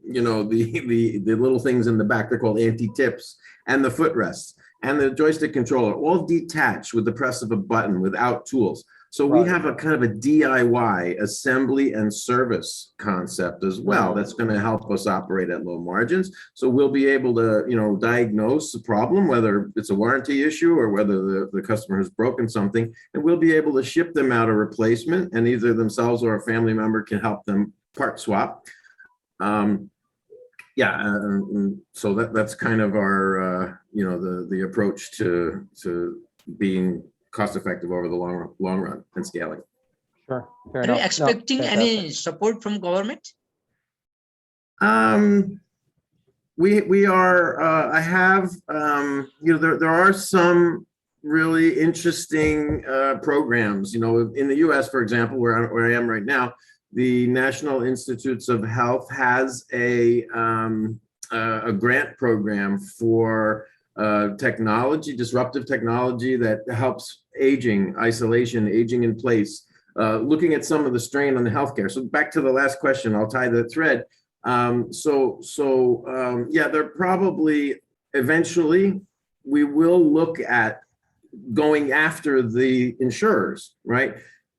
things in the back, they're called anti-tips, and the footrests and the joystick controller, all detached with the press of a button without tools. So we have a kind of a DIY assembly and service concept as well. That's going to help us operate at low margins. So we'll be able to, diagnose the problem, whether it's a warranty issue or whether the customer has broken something, and we'll be able to ship them out a replacement, and either themselves or a family member can help them part swap. So that's kind of our, the approach to being cost effective over the long run and scaling. Sure. Are you expecting any support from government? We are. I have. There are some really interesting programs. In the U.S., for example, where I am right now, the National Institutes of Health has a grant program for disruptive technology that helps aging in place, looking at some of the strain on the healthcare. So back to the last question, I'll tie the thread. They're probably eventually we will look at going after the insurers, right?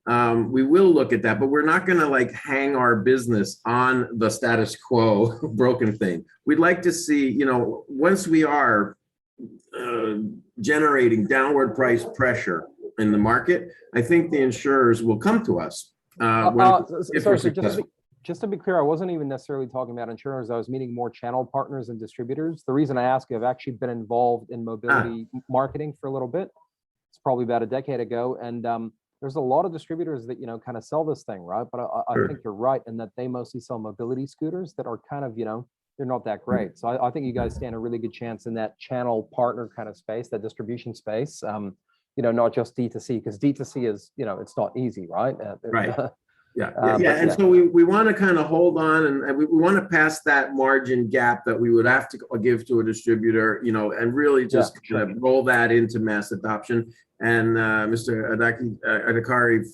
We will look at that, but we're not going to hang our business on the status quo broken thing. We'd like to see, once we are generating downward price pressure in the market, I think the insurers will come to us. Just to be clear, I wasn't even necessarily talking about insurers. I was meaning more channel partners and distributors. The reason I ask you, I've actually been involved in mobility marketing for a little bit. It's probably about a decade ago. And there's a lot of distributors that, kind of sell this thing, right? But I think you're right in that they mostly sell mobility scooters that are kind of, they're not that great. So I think you guys stand a really good chance in that channel partner kind of space, that distribution space, not just D2C, because D2C is, it's not easy, right? Right. And so we want to kind of hold on and we want to pass that margin gap that we would have to give to a distributor, and really just kind of roll that into mass adoption. And Mr. Adhikari,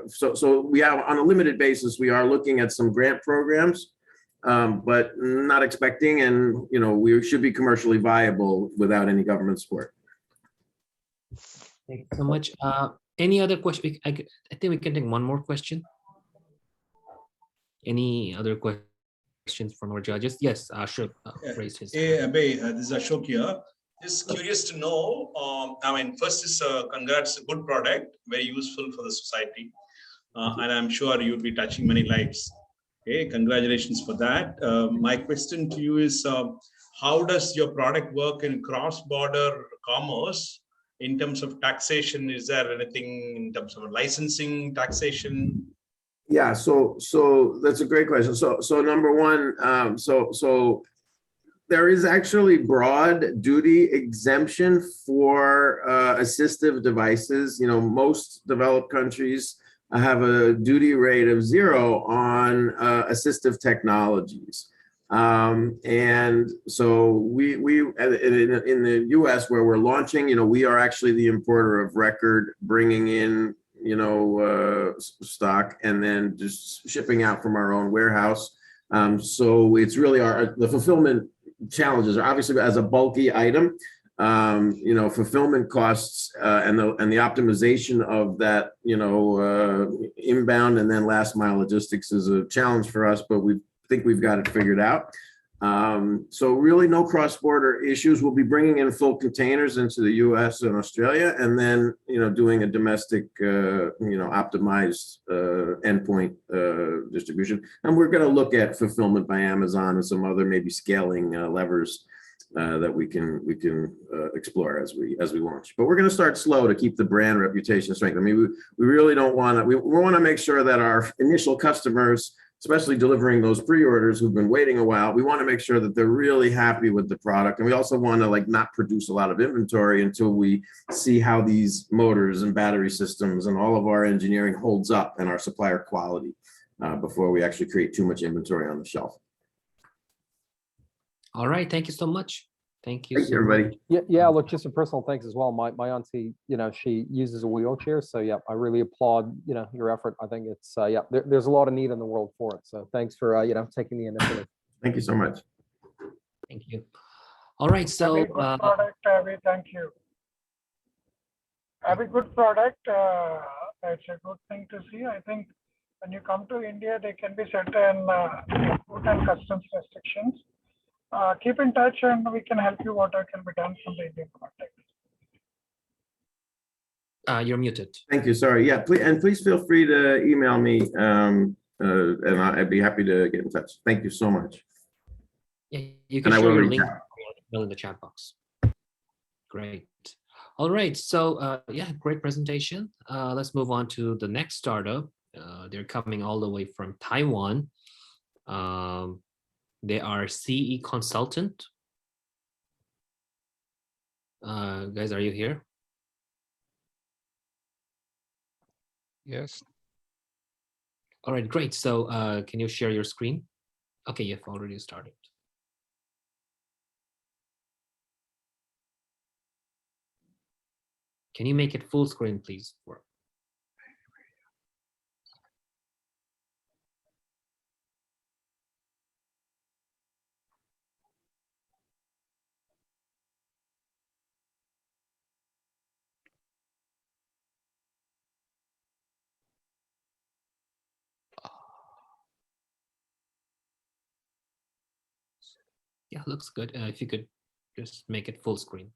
so we are on a limited basis, we are looking at some grant programs, but not expecting, and we should be commercially viable without any government support. Thank you so much. Any other question? I think we can take one more question. Any other questions from our judges? Yes, Ashok raised his hand. Hey, Abhay, this is Ashok here. Just curious to know, first is congrats, a good product, very useful for the society. And I'm sure you'll be touching many lives. Okay, congratulations for that. My question to you is, how does your product work in cross-border commerce in terms of taxation? Is there anything in terms of licensing, taxation? Yeah, so that's a great question. So number one, so there is actually broad duty exemption for assistive devices. You know, most developed countries have a duty rate of 0 on assistive technologies. And so we in the US where we're launching, you know, we are actually the importer of record, bringing in, you know, stock and then just shipping out from our own warehouse. So it's really the fulfillment challenges are obviously as a bulky item. You know, fulfillment costs and the optimization of that, you know, inbound and then last mile logistics is a challenge for us, but we think we've got it figured out. So really no cross-border issues. We'll be bringing in full containers into the US and Australia, and then, you know, doing a domestic, you know, optimized endpoint distribution. And we're going to look at fulfillment by Amazon and some other maybe scaling levers that we can explore as we launch. But we're going to start slow to keep the brand reputation strength. I mean, we really don't want to. We want to make sure that our initial customers, especially delivering those pre-orders who've been waiting a while, we want to make sure that they're really happy with the product. And we also want to like not produce a lot of inventory until we see how these motors and battery systems and all of our engineering holds up and our supplier quality before we actually create too much inventory on the shelf. All right, thank you so much. Thank you. Thank you, everybody. Yeah, look, just some personal thanks as well. My auntie, you know, she uses a wheelchair, so yeah, I really applaud, you know, your effort. I think it's yeah, there's a lot of need in the world for it. So thanks for you know, taking the initiative. Thank you so much. Thank you. All right, so good product, Abby, thank you. Have a good product. It's a good thing to see. I think when you come to India, there can be certain import and customs restrictions. Keep in touch and we can help you whatever can be done from the Indian context. You're muted. Thank you. Sorry. Yeah, please feel free to email me and I'd be happy to get in touch. Thank you so much. Yeah, you can share your link in the chat box. Great. All right. So yeah, great presentation. Let's move on to the next startup. They're coming all the way from Taiwan. They are CE consultant. Guys, are you here? Yes. All right, great. So can you share your screen? Okay, you've already started. Can you make it full screen, please? Yeah, looks good. If you could just make it full screen.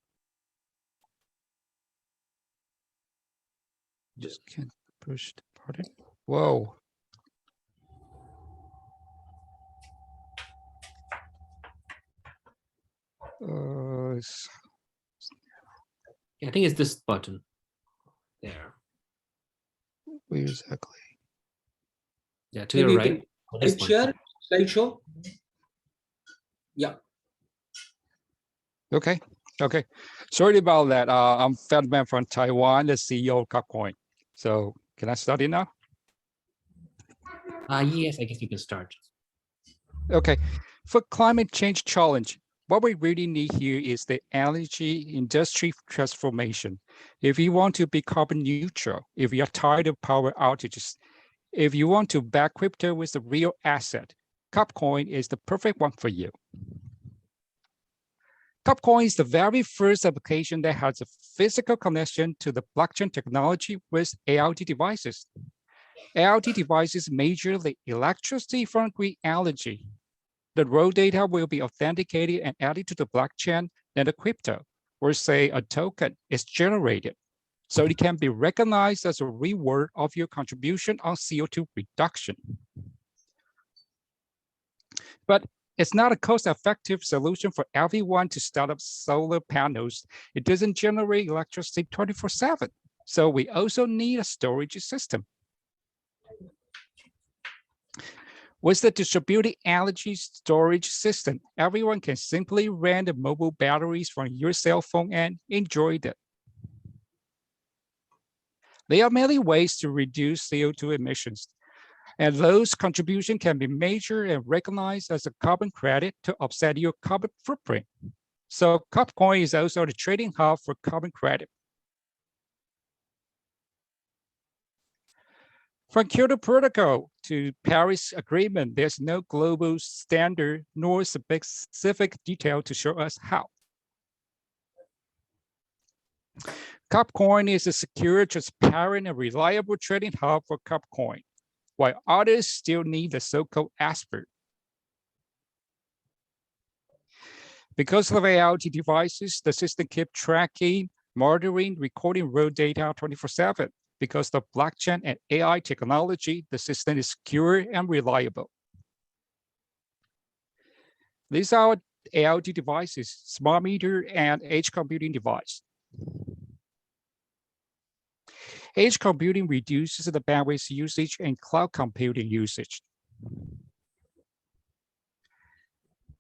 Just can't push the button. Whoa. I think it's this button there. Where exactly? Yeah, to your right. Share slideshow. Yeah. Okay. Okay. Sorry about that. I'm Fedman from Taiwan, the CEO of Cupcoin. So can I start it now? Yes, I guess you can start. Okay. For climate change challenge, what we really need here is the energy industry transformation. If you want to be carbon neutral, if you're tired of power outages, if you want to back crypto with a real asset, Cupcoin is the perfect one for you. Cupcoin is the very first application that has a physical connection to the blockchain technology with AIoT devices. AIoT devices measure the electricity from green energy. The raw data will be authenticated and added to the blockchain, then the crypto, or say a token, is generated. So it can be recognized as a reward of your contribution on CO2 reduction. But it's not a cost-effective solution for everyone to start up solar panels. It doesn't generate electricity 24/7. So we also need a storage system. With the distributed energy storage system, everyone can simply rent the mobile batteries from your cell phone and enjoy them. There are many ways to reduce CO2 emissions, and those contributions can be measured and recognized as a carbon credit to offset your carbon footprint. So CarbCoin is also the trading hub for carbon credit. From Kyoto Protocol to Paris Agreement, there's no global standard nor specific detail to show us how. CarbCoin is a secure, transparent, and reliable trading hub for CarbCoin, while others still need the so-called expert. Because of IoT devices, the system keeps tracking, monitoring, recording raw data 24/7. Because of blockchain and AI technology, the system is secure and reliable. These are IoT devices, smart meter and edge computing device. Edge computing reduces the bandwidth usage and cloud computing usage.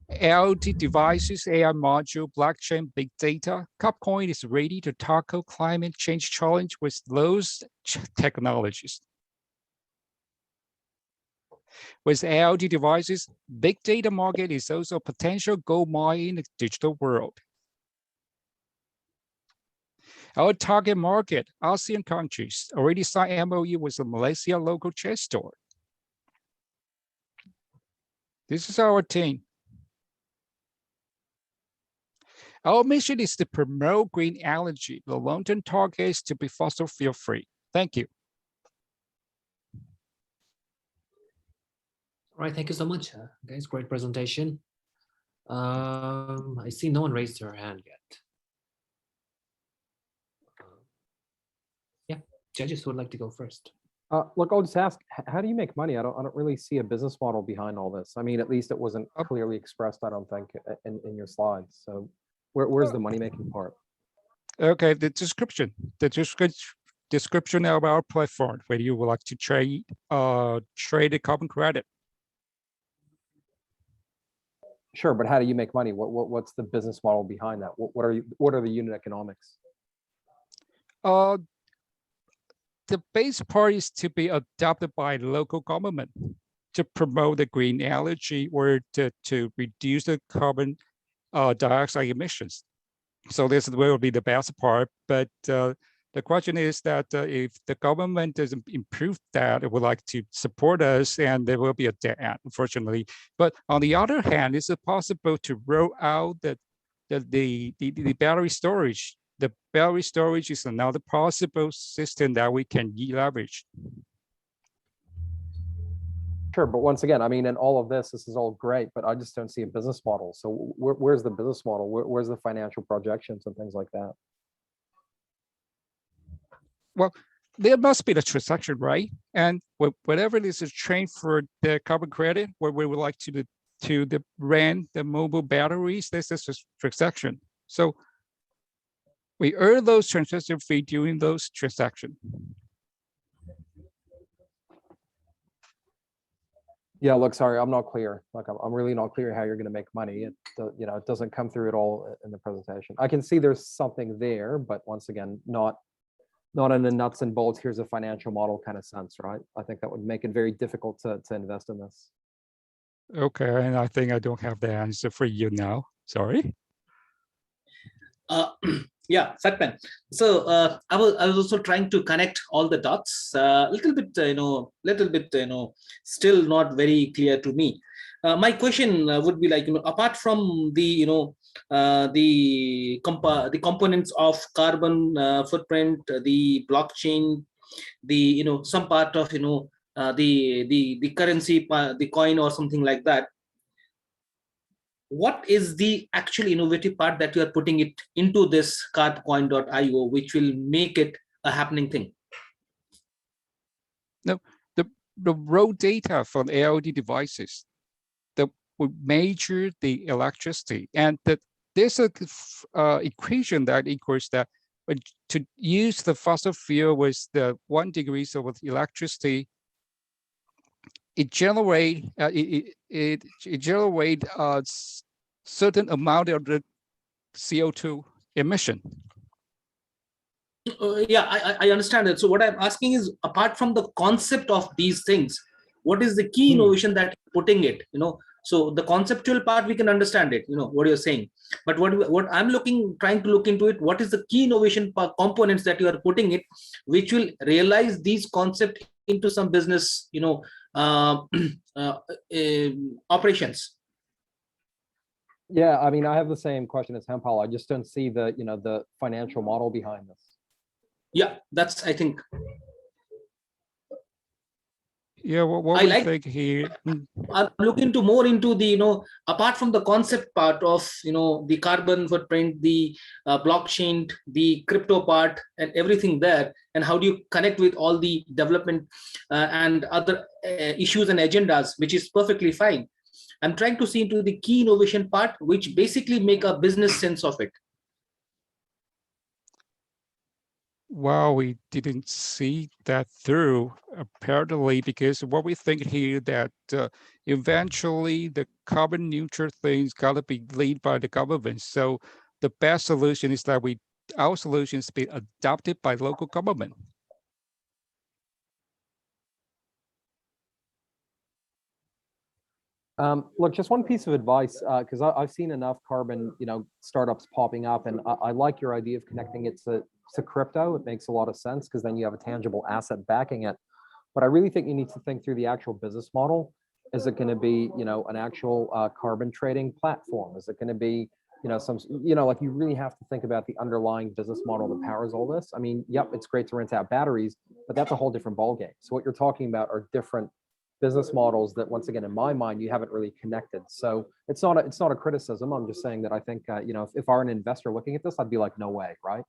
IoT devices, AI module, blockchain, big data. CarbCoin is ready to tackle climate change challenge with those technologies. With IoT devices, big data market is also a potential gold mine in the digital world. Our target market, ASEAN countries, already signed MOU with the Malaysia local chess store. This is our team. Our mission is to promote green energy. The long-term target is to be fossil fuel free. Thank you. All right, thank you so much, guys. Great presentation. I see no one raised their hand yet. Yeah, judges who would like to go first. Look, I'll just ask, how do you make money? I don't really see a business model behind all this. I mean, at least it wasn't clearly expressed, I don't think, in your slides. So where's the money-making part? Okay, the description of our platform, where you would like to trade the carbon credit. Sure, but how do you make money? What's the business model behind that? What are the unit economics? The base part is to be adopted by local government to promote the green energy or to reduce the carbon dioxide emissions. So this will be the best part. But the question is that if the government doesn't improve that, it would like to support us, and there will be a dead end, unfortunately. But on the other hand, is it possible to roll out the battery storage? The battery storage is another possible system that we can leverage. Sure, but once again, I mean, in all of this is all great, but I just don't see a business model. So where's the business model? Where's the financial projections and things like that? Well, there must be the transaction, right? And whatever it is a train for the carbon credit, where we would like to rent the mobile batteries, this is a transaction. So we earn those transaction fee during those transactions. Yeah, look, sorry, I'm not clear. Like, I'm really not clear how you're going to make money. It doesn't come through at all in the presentation. I can see there's something there, but once again, not in the nuts and bolts. Here's a financial model kind of sense, right? I think that would make it very difficult to invest in this. Okay, and I think I don't have the answer for you now. Sorry. Yeah, Satpan. So I was also trying to connect all the dots. Little bit, still not very clear to me. My question would be like, apart from the, the components of carbon footprint, the blockchain, the, some part of, the currency, the coin or something like that. What is the actual innovative part that you are putting it into this CarbCoin.io, which will make it a happening thing? No, the raw data from IoT devices that would measure the electricity, and that there's a equation that equals that to use the fossil fuel with the 1 degree of electricity, it generate it generate a certain amount of the CO2 emission. Yeah, I understand it. So what I'm asking is, apart from the concept of these things, what is the key innovation that you're putting it? So the conceptual part, we can understand it, what you're saying. But what I'm trying to look into it, what is the key innovation components that you are putting it, which will realize these concepts into some business, operations? Yeah, I mean, I have the same question as Hempal. I just don't see the, the financial model behind this. Yeah, that's, I think. Yeah, what we think here. I'm looking more into the, apart from the concept part of, the carbon footprint, the blockchain, the crypto part, and everything there, and how do you connect with all the development and other issues and agendas, which is perfectly fine. I'm trying to see into the key innovation part, which basically make a business sense of it. Well, we didn't see that through, apparently, because what we think here that eventually the carbon neutral things gotta be led by the government. So the best solution is that our solutions be adopted by local government. Look, just one piece of advice, because I've seen enough carbon, startups popping up, and I like your idea of connecting it to crypto. It makes a lot of sense because then you have a tangible asset backing it. But I really think you need to think through the actual business model. Is it going to be, an actual carbon trading platform? Is it going to be, like you really have to think about the underlying business model that powers all this. I mean, yep, it's great to rent out batteries, but that's a whole different ballgame. So what you're talking about are different business models that, once again, in my mind, you haven't really connected. So it's not a criticism. I'm just saying that I think, if I were an investor looking at this, I'd be like, no way, right?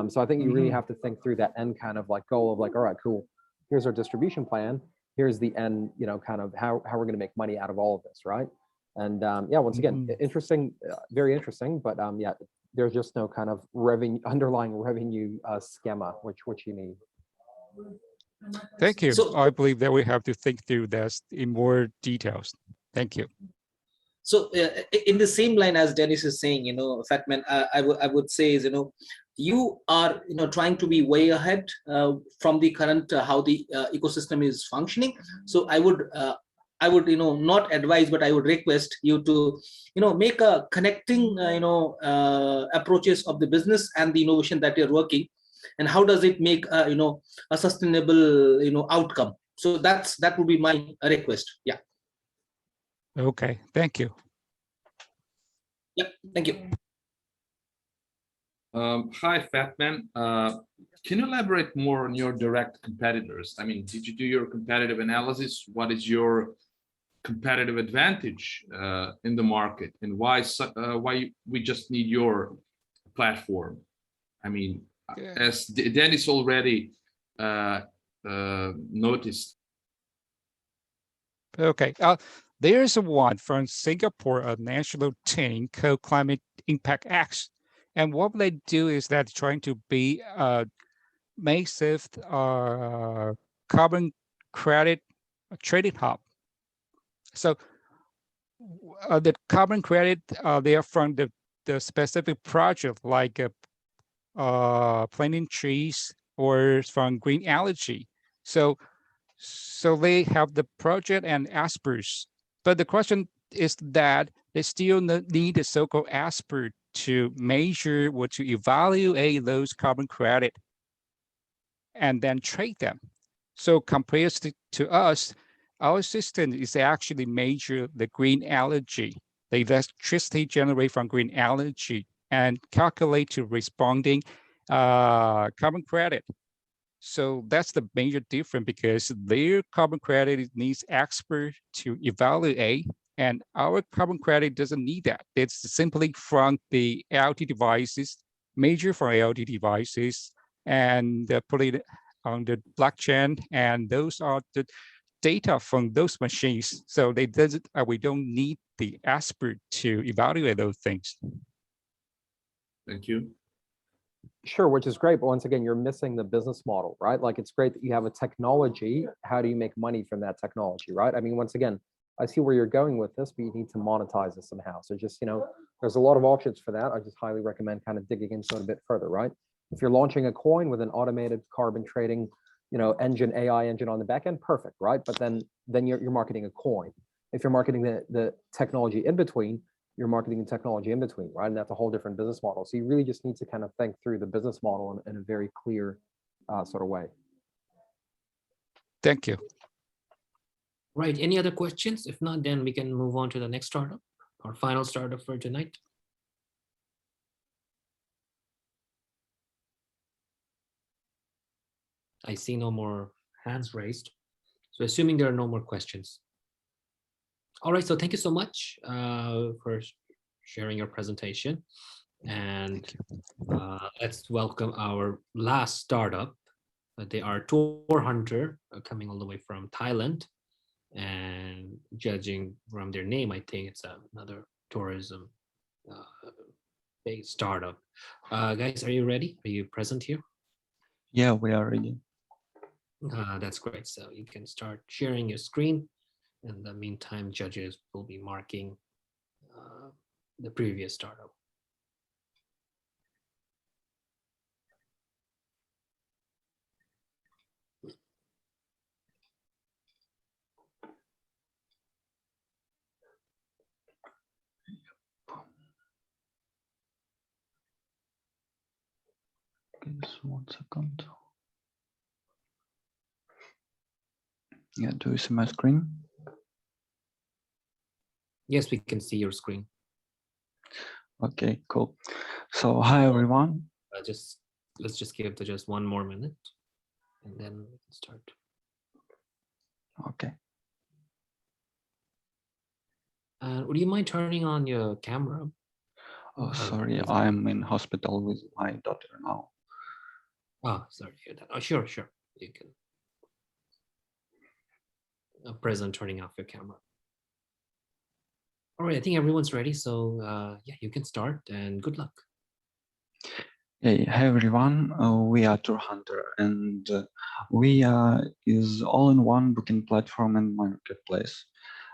So I think you really have to think through that end kind of like goal of like, all right, cool. Here's our distribution plan. Here's the end, kind of how we're going to make money out of all of this, right? And yeah, once again, interesting, very interesting. But yeah, there's just no kind of underlying revenue schema which you need. Thank you. So, I believe that we have to think through this in more details. Thank you. So in the same line as Dennis is saying, Fatman, I would say is, you are, trying to be way ahead from the current how the ecosystem is functioning. So I would, not advise, but I would request you to, make a connecting, approaches of the business and the innovation that you're working, and how does it make, a sustainable, outcome. So that would be my request. Yeah. Okay, thank you. Yeah, thank you. Hi, Fatman. Can you elaborate more on your direct competitors? I mean, did you do your competitive analysis? What is your competitive advantage in the market, and why we just need your platform? I mean, as Dennis already noticed. Okay, there's one from Singapore, a national team called Climate Impact X. And what they do is that trying to be a massive carbon credit trading hub. So the carbon credit, they are from the specific project, like planting trees or from green algae. So they have the project and experts, but the question is that they still need the so-called expert to measure or to evaluate those carbon credit and then trade them. So compared to us, our system is actually measure the green algae, the electricity generated from green algae, and calculate to responding carbon credit. So that's the major difference, because their carbon credit needs expert to evaluate, and our carbon credit doesn't need that. It's simply from the IoT devices, measure for IoT devices, and put it on the blockchain, and those are the data from those machines. So we don't need the expert to evaluate those things. Thank you. Sure, which is great, but once again, you're missing the business model, right? Like it's great that you have a technology. How do you make money from that technology, right? I mean, once again, I see where you're going with this, but you need to monetize it somehow. So just, there's a lot of options for that. I just highly recommend kind of digging into it a bit further, right? If you're launching a coin with an automated carbon trading, engine, AI engine on the back end, perfect, right? But then you're marketing a coin. If you're marketing the technology in between, you're marketing and technology in between, right? And that's a whole different business model. So you really just need to kind of think through the business model in a very clear sort of way. Thank you. Right. Any other questions? If not, then we can move on to the next startup, our final startup for tonight. I see no more hands raised. So assuming there are no more questions. All right, so thank you so much for sharing your presentation. And let's welcome our last startup. They are tour hunter coming all the way from Thailand. And judging from their name, I think it's another tourism based startup. Guys, are you ready? Are you present here? Yeah, we are ready. That's great. So you can start sharing your screen. In the meantime, judges will be marking the previous startup. Okay, just 1 second. Yeah, do you see my screen? Yes, we can see your screen. Okay, cool. So hi everyone. Let's just give it just 1 more minute, and then we can start. Okay. Would you mind turning on your camera? Oh, sorry, I'm in hospital with my daughter now. Oh, sorry to hear that. Oh, sure. You can present turning off your camera. All right, I think everyone's ready. So yeah, you can start and good luck. Hey, hi everyone. We are Tour Hunter, and we is all-in-one booking platform and marketplace.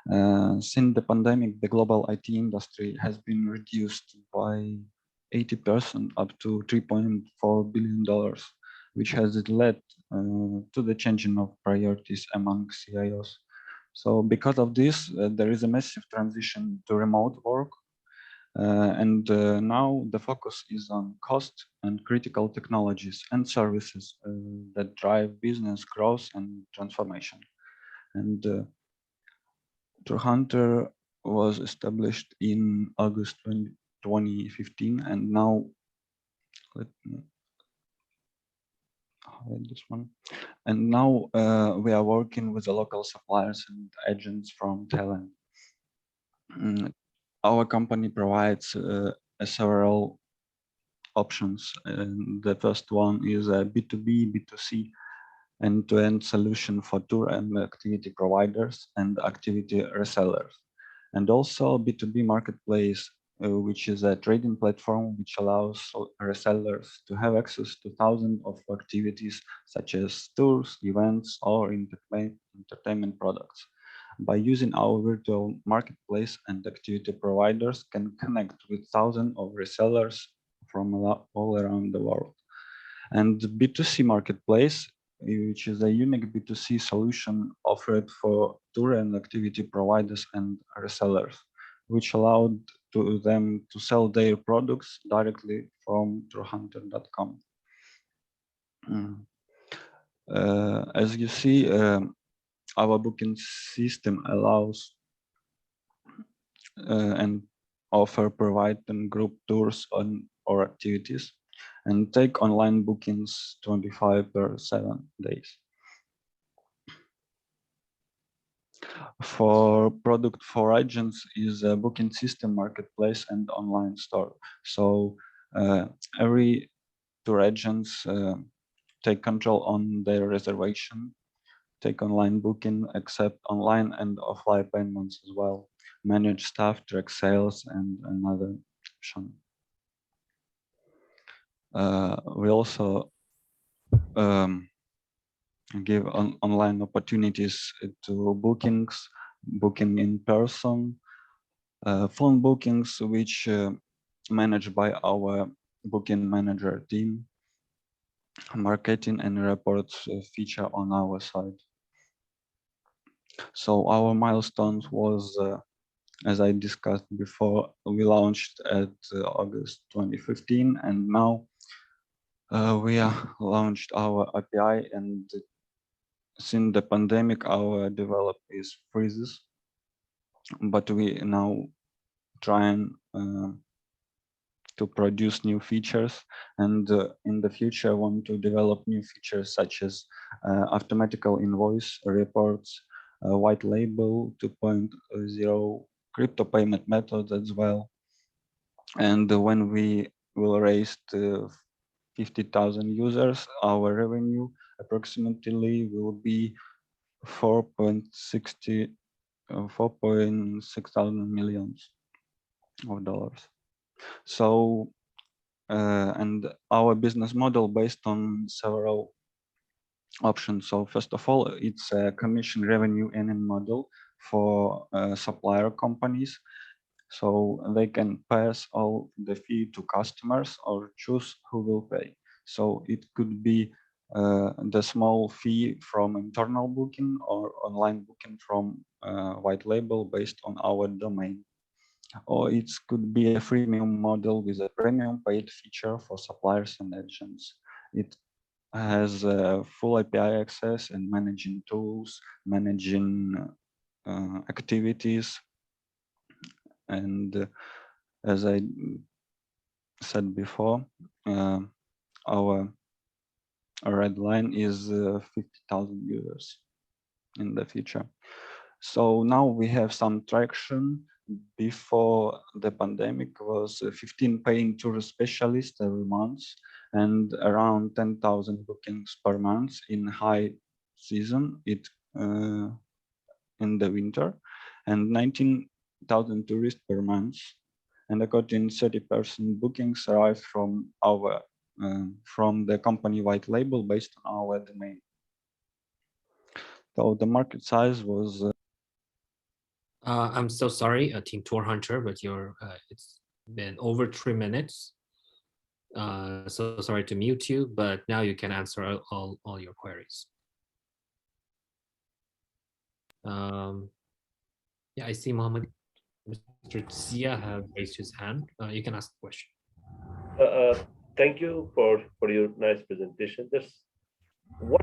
Since the pandemic, the global IT industry has been reduced by 80% up to $3.4 billion, which has led to the changing of priorities among CIOs. So because of this, there is a massive transition to remote work. And now the focus is on cost and critical technologies and services that drive business growth and transformation. And Tour Hunter was established in August 2015, and now let me hide this one. And now we are working with the local suppliers and agents from Thailand. Our company provides several options. And the first one is a B2B, B2C end-to-end solution for tour and activity providers and activity resellers. And also B2B marketplace, which is a trading platform which allows resellers to have access to thousands of activities such as tours, events, or entertainment products. By using our virtual marketplace, and activity providers can connect with thousands of resellers from all around the world. And B2C marketplace, which is a unique B2C solution offered for tour and activity providers and resellers, which allowed to them to sell their products directly from tourhunter.com. As you see, our booking system allows and offer provide and group tours or activities and take online bookings 25/7 days. For product for agents is a booking system, marketplace, and online store. So every tour agents take control on their reservation, take online booking, accept online and offline payments as well, manage staff, track sales, and another option. We also give online opportunities to bookings, booking in person, phone bookings, which managed by our booking manager team, marketing and reports feature on our site. So our milestones was, as I discussed before, we launched at August 2015, and now we are launched our API, and since the pandemic, our develop is freezes, but we now trying to produce new features, and in the future want to develop new features such as automatical invoice reports, white label 2.0, crypto payment methods as well. And when we will raise to 50,000 users, our revenue approximately will be 4.6 thousand millions of dollars. So, and our business model based on several options. So first of all, it's a commission revenue earning model for supplier companies. So they can pass all the fee to customers or choose who will pay. So it could be the small fee from internal booking or online booking from white label based on our domain. Or it could be a freemium model with a premium paid feature for suppliers and agents. It has full API access and managing tools, managing activities. And as I said before, our red line is 50,000 users in the future. So now we have some traction. Before the pandemic was 15 paying tourist specialists every month and around 10,000 bookings per month in high season, in the winter, and 19,000 tourists per month. And according 30% bookings arrive from our from the company white label based on our domain. So the market size was. I'm so sorry, Team Tour Hunter, but it's been over 3 minutes. So sorry to mute you, but now you can answer all your queries. Yeah, I see Mohammed, Mr. Sia have raised his hand. You can ask the question. Thank you for your nice presentation. What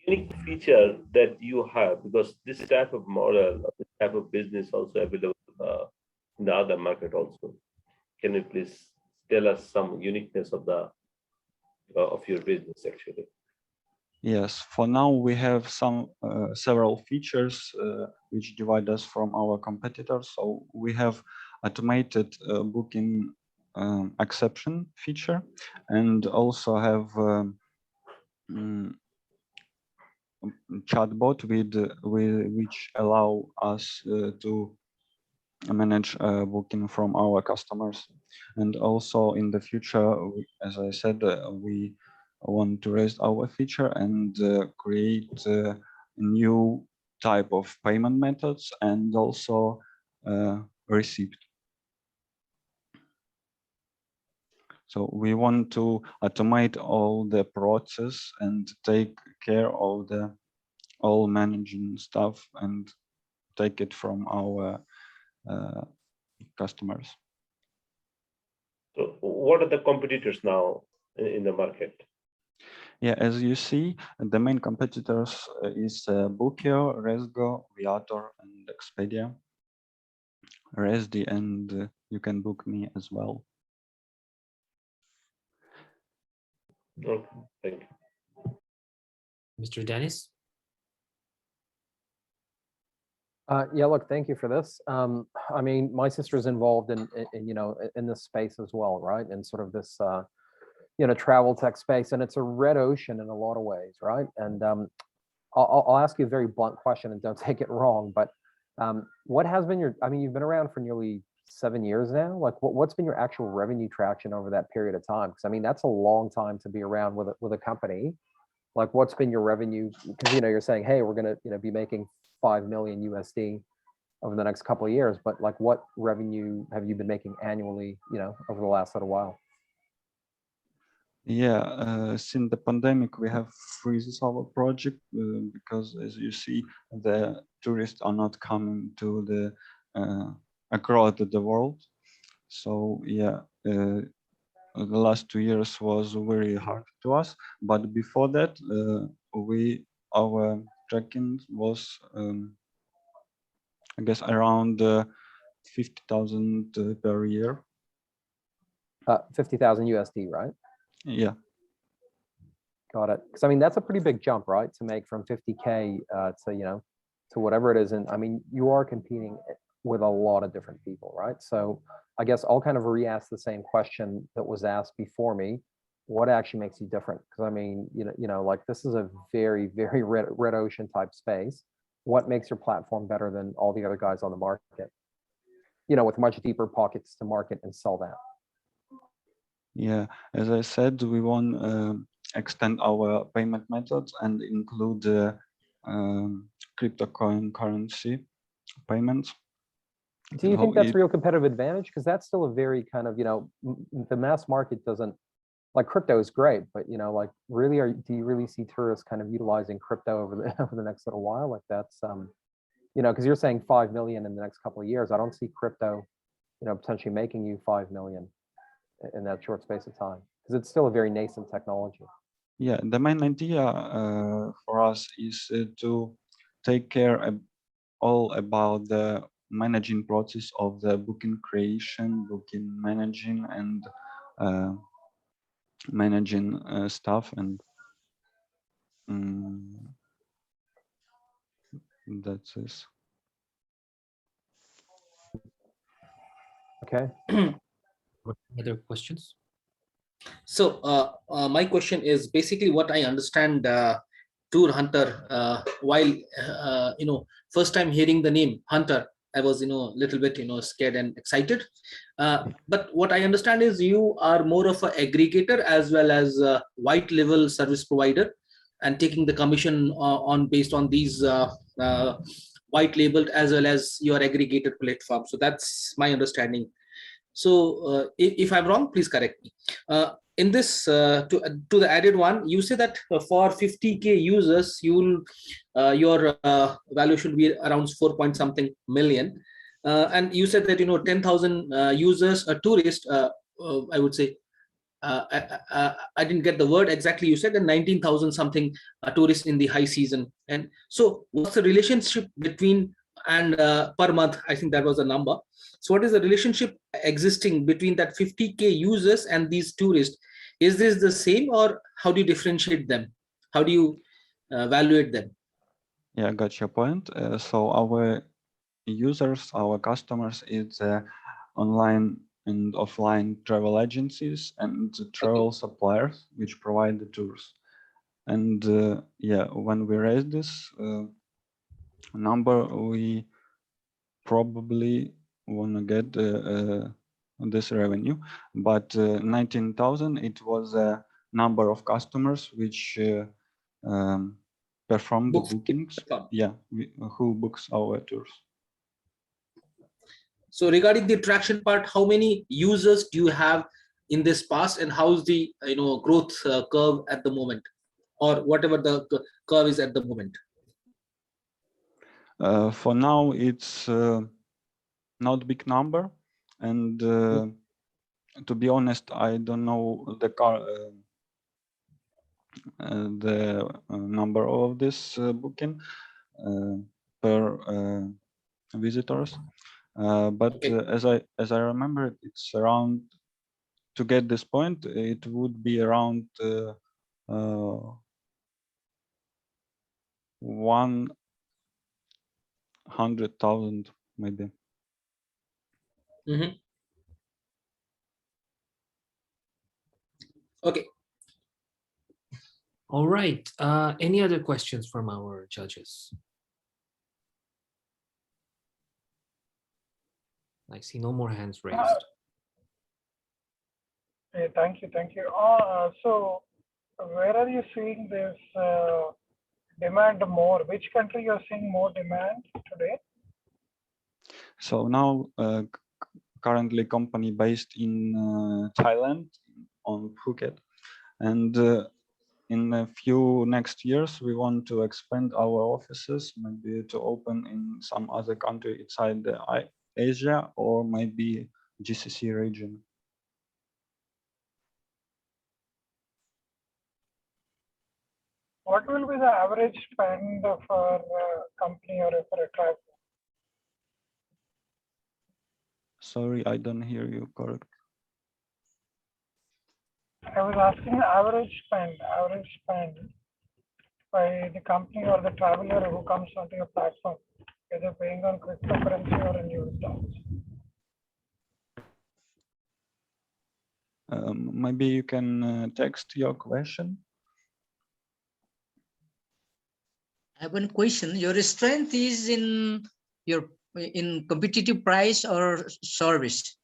unique feature that you have, because this type of model, this type of business also available in the other market also. Can you please tell us some uniqueness of your business actually? Yes, for now we have several features which divide us from our competitors. So we have automated booking exception feature, and also have chatbot which allow us to manage booking from our customers. And also in the future, as I said, we want to raise our feature and create new type of payment methods and also receipt. So we want to automate all the process and take care of the all managing stuff and take it from our customers. So what are the competitors now in the market? Yeah, as you see, the main competitors is Bookio, Resgo, Viator, and Expedia. Resdi, and you can book me as well. Okay, thank you. Mr. Dennis? Yeah, look, thank you for this. I mean, my sister's involved in in this space as well, right? And sort of this, travel tech space, and it's a red ocean in a lot of ways, right? And I'll ask you a very blunt question, and don't take it wrong, but what has been your? I mean, you've been around for nearly 7 years now? Like what's been your actual revenue traction over that period of time? Because I mean, that's a long time to be around with a company. Like what's been your revenue? Because you're saying, hey, we're gonna be making 5 million USD over the next couple of years, but like what revenue have you been making annually, over the last little while? Yeah, since the pandemic, we have freezes our project because, as you see, the tourists are not coming to the across the world. So yeah, the last 2 years was very hard to us. But before that, our tracking was, I guess, around 50,000 per year. 50,000 USD, right? Yeah. Got it. Because I mean, that's a pretty big jump, right? To make from 50K to whatever it is. And I mean, you are competing with a lot of different people, right? So I guess I'll kind of re-ask the same question that was asked before me. What actually makes you different? Because I mean, like this is a very, very red ocean type space. What makes your platform better than all the other guys on the market? With much deeper pockets to market and sell that. Yeah, as I said, we want to extend our payment methods and include cryptocurrency payments. Do you think that's a real competitive advantage? Because that's still a very kind of, the mass market doesn't, like crypto is great, but like really, do you really see tourists kind of utilizing crypto over the next little while? Like that's, because you're saying 5 million in the next couple of years. I don't see crypto, potentially making you 5 million in that short space of time, because it's still a very nascent technology. Yeah, the main idea for us is to take care all about the managing process of the booking creation, booking managing, and managing stuff, and that's it. Okay. Other questions? So my question is basically what I understand, Tour Hunter, while first time hearing the name Hunter, I was a little bit scared and excited, but what I understand is you are more of an aggregator as well as a white level service provider, and taking the commission on based on these white labeled as well as your aggregated platform. So that's my understanding. So if I'm wrong, please correct me. In this, to the added one, you say that for 50K users, your value should be around 4 point something million. And you said that 10,000 users, a tourist, I would say, I didn't get the word exactly you said, and 19,000 something tourists in the high season. And so what's the relationship between, and per month, I think that was the number. So what is the relationship existing between that 50K users and these tourists? Is this the same, or how do you differentiate them? How do you evaluate them? Yeah, I got your point. So our users, our customers, is online and offline travel agencies and travel suppliers which provide the tours. And yeah, when we raise this number, we probably want to get this revenue, but 19,000, it was a number of customers which perform the bookings. Yeah, who books our tours. So regarding the traction part, how many users do you have in this past, and how's the growth curve at the moment, or whatever the curve is at the moment? For now, it's not a big number, and to be honest, I don't know the number of this booking per visitors, but as I remember, it's around, to get this point, it would be around 100,000 maybe. Mm-hmm. Okay. All right. Any other questions from our judges? I see no more hands raised. Thank you. So where are you seeing this demand more? Which country you're seeing more demand today? So now, currently company based in Thailand on Phuket, and in a few next years we want to expand our offices, maybe to open in some other country inside the Asia or maybe GCC region. What will be the average spend for a company or for a travel? Sorry, I don't hear you correct. I was asking average spend by the company or the traveler who comes onto your platform, whether paying on cryptocurrency or in US dollars. Maybe you can text your question. I have one question. Your strength is in competitive price or service?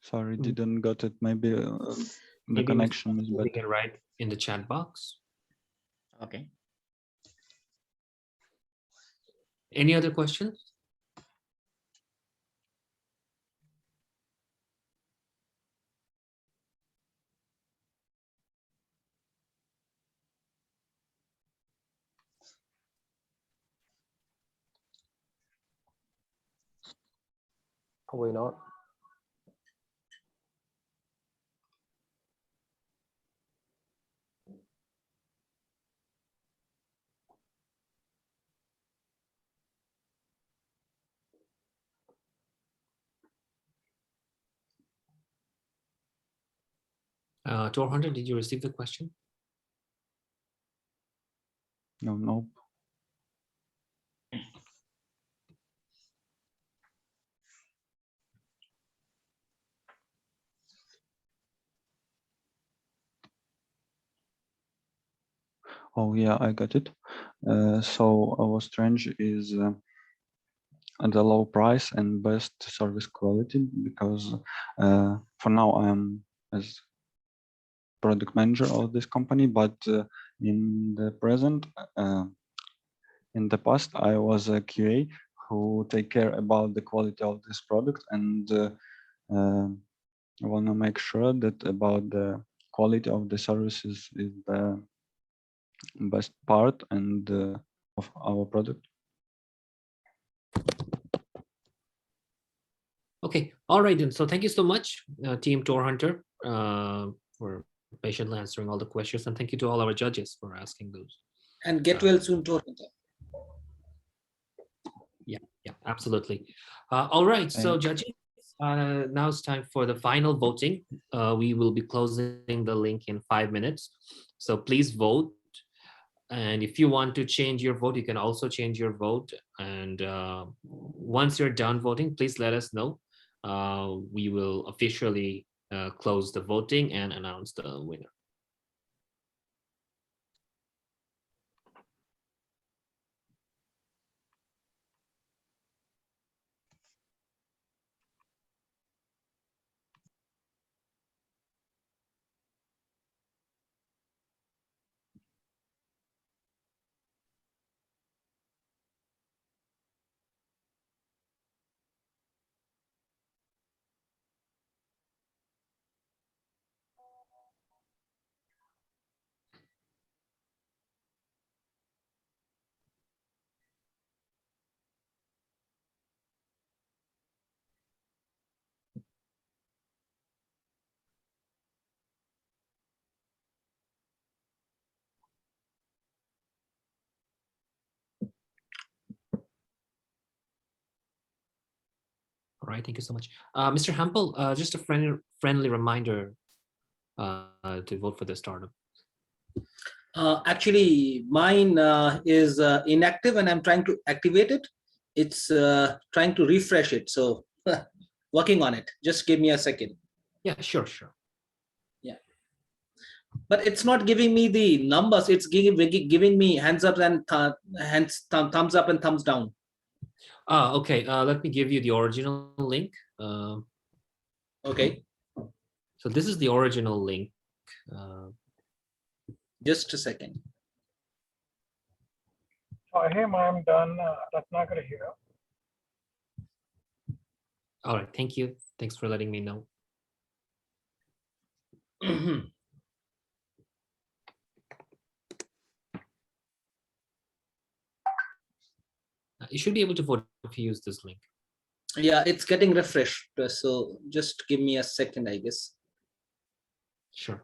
Sorry, didn't got it. Maybe the connection is better. We can write in the chat box. Okay. Any other questions? Probably not. Torhunter, did you receive the question? No. Oh yeah, I got it. So our strength is at a low price and best service quality, because for now I am as product manager of this company, but in the present, in the past, I was a QA who take care about the quality of this product, and I want to make sure that about the quality of the services is the best part and of our product. Okay, all right then. So thank you so much, Team Torhunter, for patiently answering all the questions, and thank you to all our judges for asking those. And get well soon, Torhunter. Yeah, absolutely. All right, so judges, now it's time for the final voting. We will be closing the link in 5 minutes, so please vote. And if you want to change your vote, you can also change your vote. And once you're done voting, please let us know. We will officially close the voting and announce the winner. All right, thank you so much. Mr. Hampel, just a friendly reminder to vote for the startup. Actually, mine is inactive and I'm trying to activate it. It's trying to refresh it. So working on it. Just give me a second. Yeah, sure. Yeah. But it's not giving me the numbers. It's giving me hands up and thumbs up and thumbs down. Okay. Let me give you the original link. Okay. So this is the original link. Just a second. Fahim, I'm done. Ratnakar here. All right. Thank you. Thanks for letting me know. You should be able to vote if you use this link. Yeah, it's getting refreshed. So just give me a second, I guess. Sure.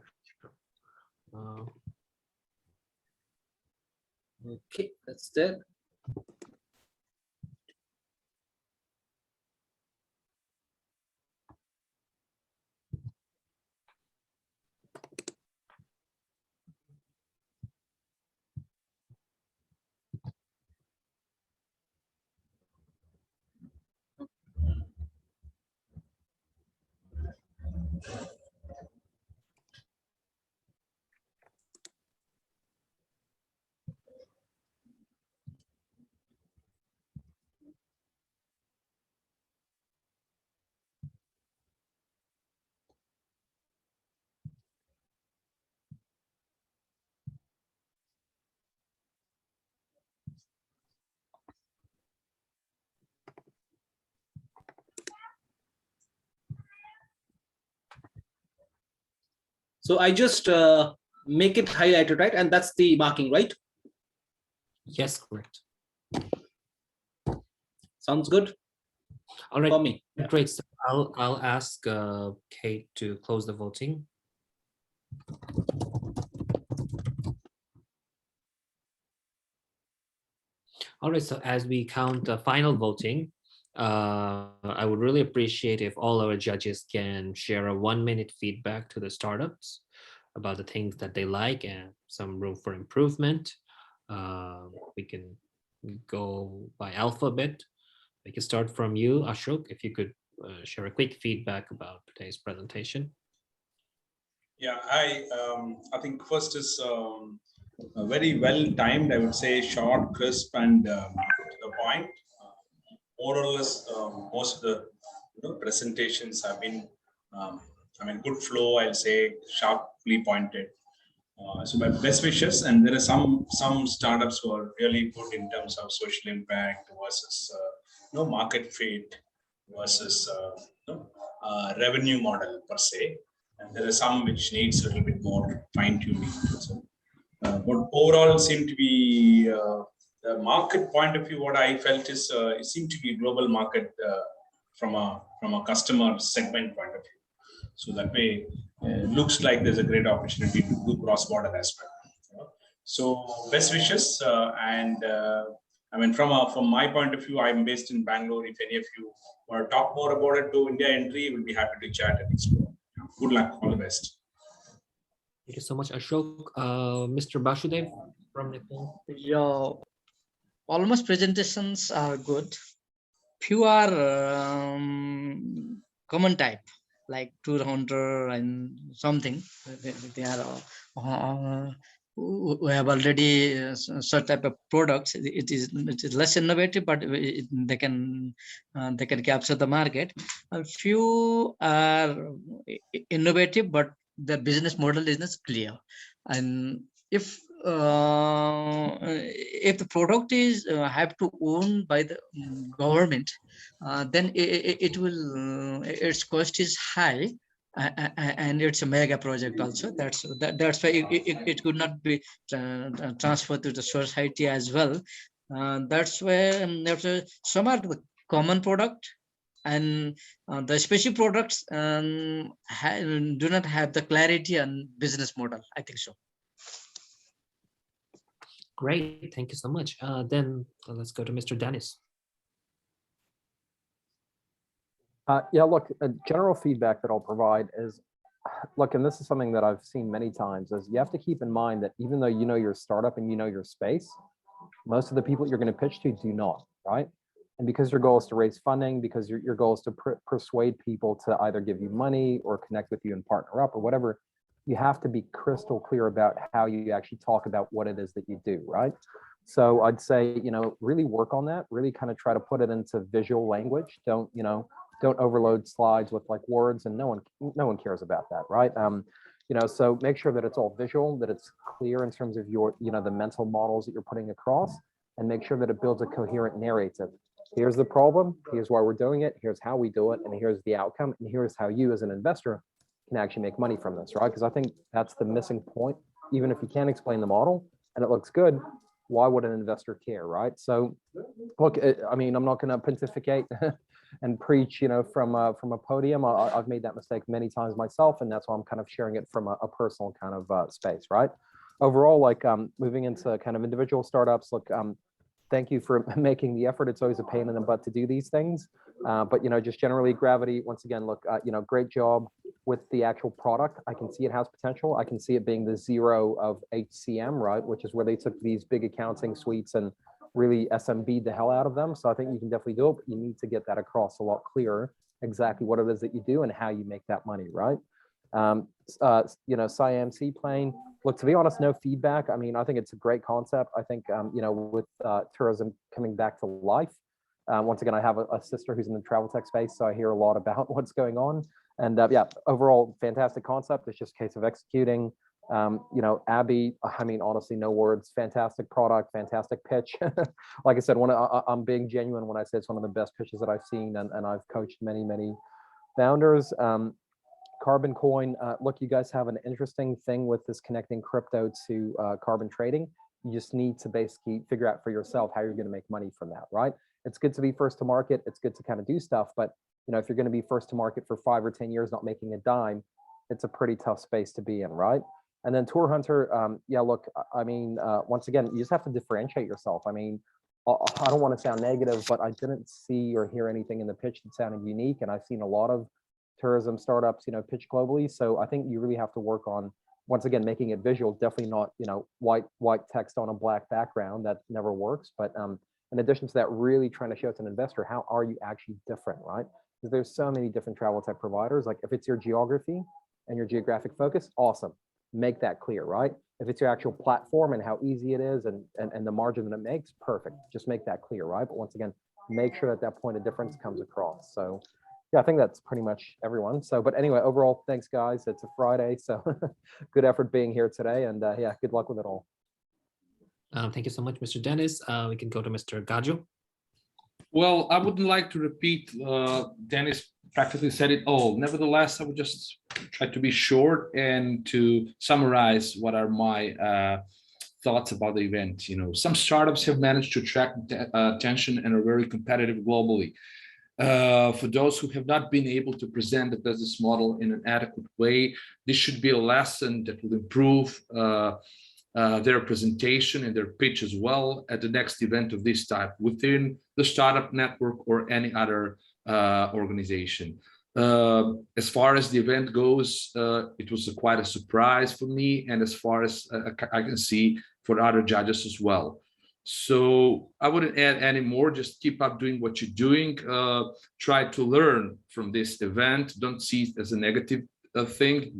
Okay, that's there. So I just make it highlighted, right? And that's the marking, right? Yes, correct. Sounds good. All right. For me. Great. So I'll ask Kate to close the voting. All right. So as we count the final voting, I would really appreciate if all our judges can share a 1-minute feedback to the startups about the things that they like and some room for improvement. We can go by alphabet. We can start from you, Ashok, if you could share a quick feedback about today's presentation. Yeah, I think first is very well timed. I would say short, crisp, and to the point. More or less, most of the presentations have been, good flow. I'll say sharply pointed. So my best wishes, and there are some startups who are really good in terms of social impact versus market fit versus revenue model per se, and there are some which needs a little bit more fine tuning. So, but overall, seem to be the market point of view. What I felt is it seemed to be a global market from a customer segment point of view. So that way, looks like there's a great opportunity to do cross-border as well. So best wishes, and from my point of view, I'm based in Bangalore. If any of you want to talk more about it to India entry, we'll be happy to chat and explore. Good luck, all the best. Thank you so much, Ashok. Mr. Basudev from Nepal. Your almost presentations are good. Few are common type, like two-rounder and something. They are who have already such type of products. It is less innovative, but they can capture the market. A few are innovative, but the business model is not clear. And if the product is have to own by the government, then it will its cost is high, and it's a mega project also. That's why it could not be transferred to the society as well. That's where some are the common product, and the special products do not have the clarity and business model. I think so. Great, thank you so much. Then let's go to Mr. Dennis. Yeah, look, a general feedback that I'll provide is, look, and this is something that I've seen many times, is you have to keep in mind that even though you know your startup and you know your space, most of the people you're going to pitch to do not, right? And because your goal is to raise funding, because your goal is to persuade people to either give you money or connect with you and partner up or whatever, you have to be crystal clear about how you actually talk about what it is that you do, right? So I'd say, really work on that, really kind of try to put it into visual language. Don't overload slides with like words, and no one cares about that, right? So make sure that it's all visual, that it's clear in terms of your, the mental models that you're putting across, and make sure that it builds a coherent narrative. Here's the problem, here's why we're doing it, here's how we do it, and here's the outcome, and here's how you as an investor can actually make money from this, right? Because I think that's the missing point. Even if you can't explain the model and it looks good, why would an investor care, right? So look, I mean, I'm not going to pontificate and preach, from a podium. I've made that mistake many times myself, and that's why I'm kind of sharing it from a personal kind of space, right? Overall, like moving into kind of individual startups, look, thank you for making the effort. It's always a pain in the butt to do these things. But, just generally Gravity, once again, look, great job with the actual product. I can see it has potential. I can see it being the zero of HCM, right? Which is where they took these big accounting suites and really SMB'd the hell out of them. So I think you can definitely do it, but you need to get that across a lot clearer, exactly what it is that you do and how you make that money, right? Siam Seaplane, look, to be honest, no feedback. I mean, I think it's a great concept. I think, with tourism coming back to life, once again, I have a sister who's in the travel tech space, so I hear a lot about what's going on. And yeah, overall, fantastic concept. It's just a case of executing. Abby, I mean, honestly, no words. Fantastic product, fantastic pitch. Like I said, I'm being genuine when I say it's one of the best pitches that I've seen, and I've coached many, many founders. Carbon Coin, look, you guys have an interesting thing with this connecting crypto to carbon trading. You just need to basically figure out for yourself how you're going to make money from that, right? It's good to be first to market. It's good to kind of do stuff, but if you're going to be first to market for 5 or 10 years, not making a dime, it's a pretty tough space to be in, right? And then Tour Hunter, yeah, look, I mean, once again, you just have to differentiate yourself. I mean, I don't want to sound negative, but I didn't see or hear anything in the pitch that sounded unique, and I've seen a lot of tourism startups, pitch globally. So I think you really have to work on, once again, making it visual. Definitely not, white text on a black background. That never works. But in addition to that, really trying to show to an investor, how are you actually different, right? Because there's so many different travel tech providers. Like if it's your geography and your geographic focus, awesome. Make that clear, right? If it's your actual platform and how easy it is and the margin that it makes, perfect. Just make that clear, right? But once again, make sure that point of difference comes across. So yeah, I think that's pretty much everyone. So, but anyway, overall, thanks guys. It's a Friday, so good effort being here today, and yeah, good luck with it all. Thank you so much, Mr. Dennis. We can go to Mr. Gajo. Well, I wouldn't like to repeat, Dennis practically said it all. Nevertheless, I would just try to be short and to summarize what are my thoughts about the event. Some startups have managed to attract attention and are very competitive globally. For those who have not been able to present the business model in an adequate way, this should be a lesson that will improve their presentation and their pitch as well at the next event of this type within the startup network or any other organization. As far as the event goes, it was quite a surprise for me, and as far as I can see, for other judges as well. So I wouldn't add any more. Just keep up doing what you're doing. Try to learn from this event. Don't see it as a negative thing.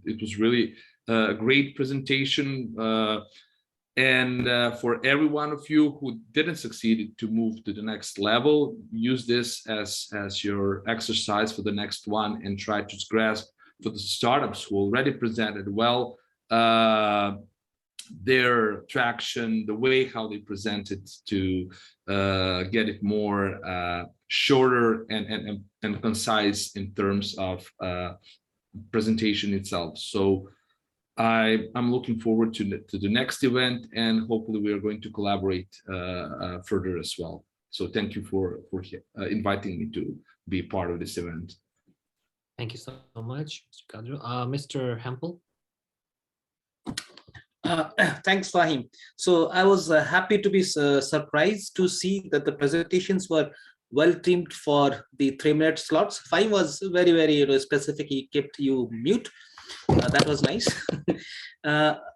It was really a great presentation. And for every one of you who didn't succeed to move to the next level, use this as your exercise for the next one, and try to grasp for the startups who already presented well, their traction, the way how they present it, to get it more shorter and concise in terms of presentation itself. So I'm looking forward to the next event, and hopefully we are going to collaborate further as well. So thank you for inviting me to be part of this event. Thank you so much, Mr. Kadru. Mr. Hempel. Thanks, Fahim. So I was happy to be surprised to see that the presentations were well themed for the 3-minute slots. Fahim was very, very specific. He kept you mute. That was nice.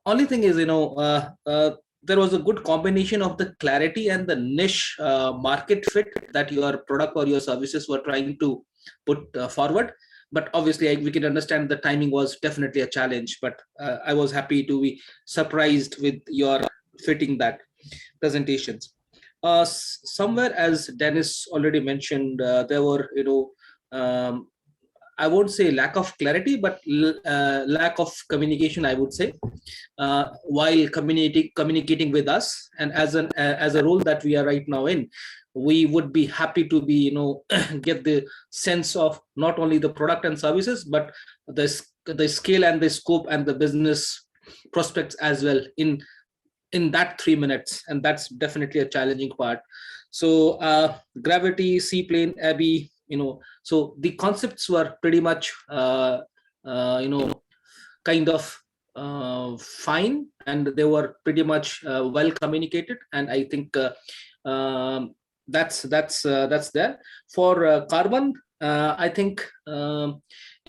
Only thing is, there was a good combination of the clarity and the niche market fit that your product or your services were trying to put forward. but obviously we can understand the timing was definitely a challenge, but I was happy to be surprised with your fitting that presentations. Somewhere, as Dennis already mentioned, there were, I won't say lack of clarity, but lack of communication, I would say, while communicating with us. And as a role that we are right now in, we would be happy to be, get the sense of not only the product and services, but the scale and the scope and the business prospects as well in that 3 minutes. And that's definitely a challenging part. So Gravity, Seaplane, Abby, so the concepts were pretty much kind of fine, and they were pretty much well communicated, and I think that's there. For Carbon, I think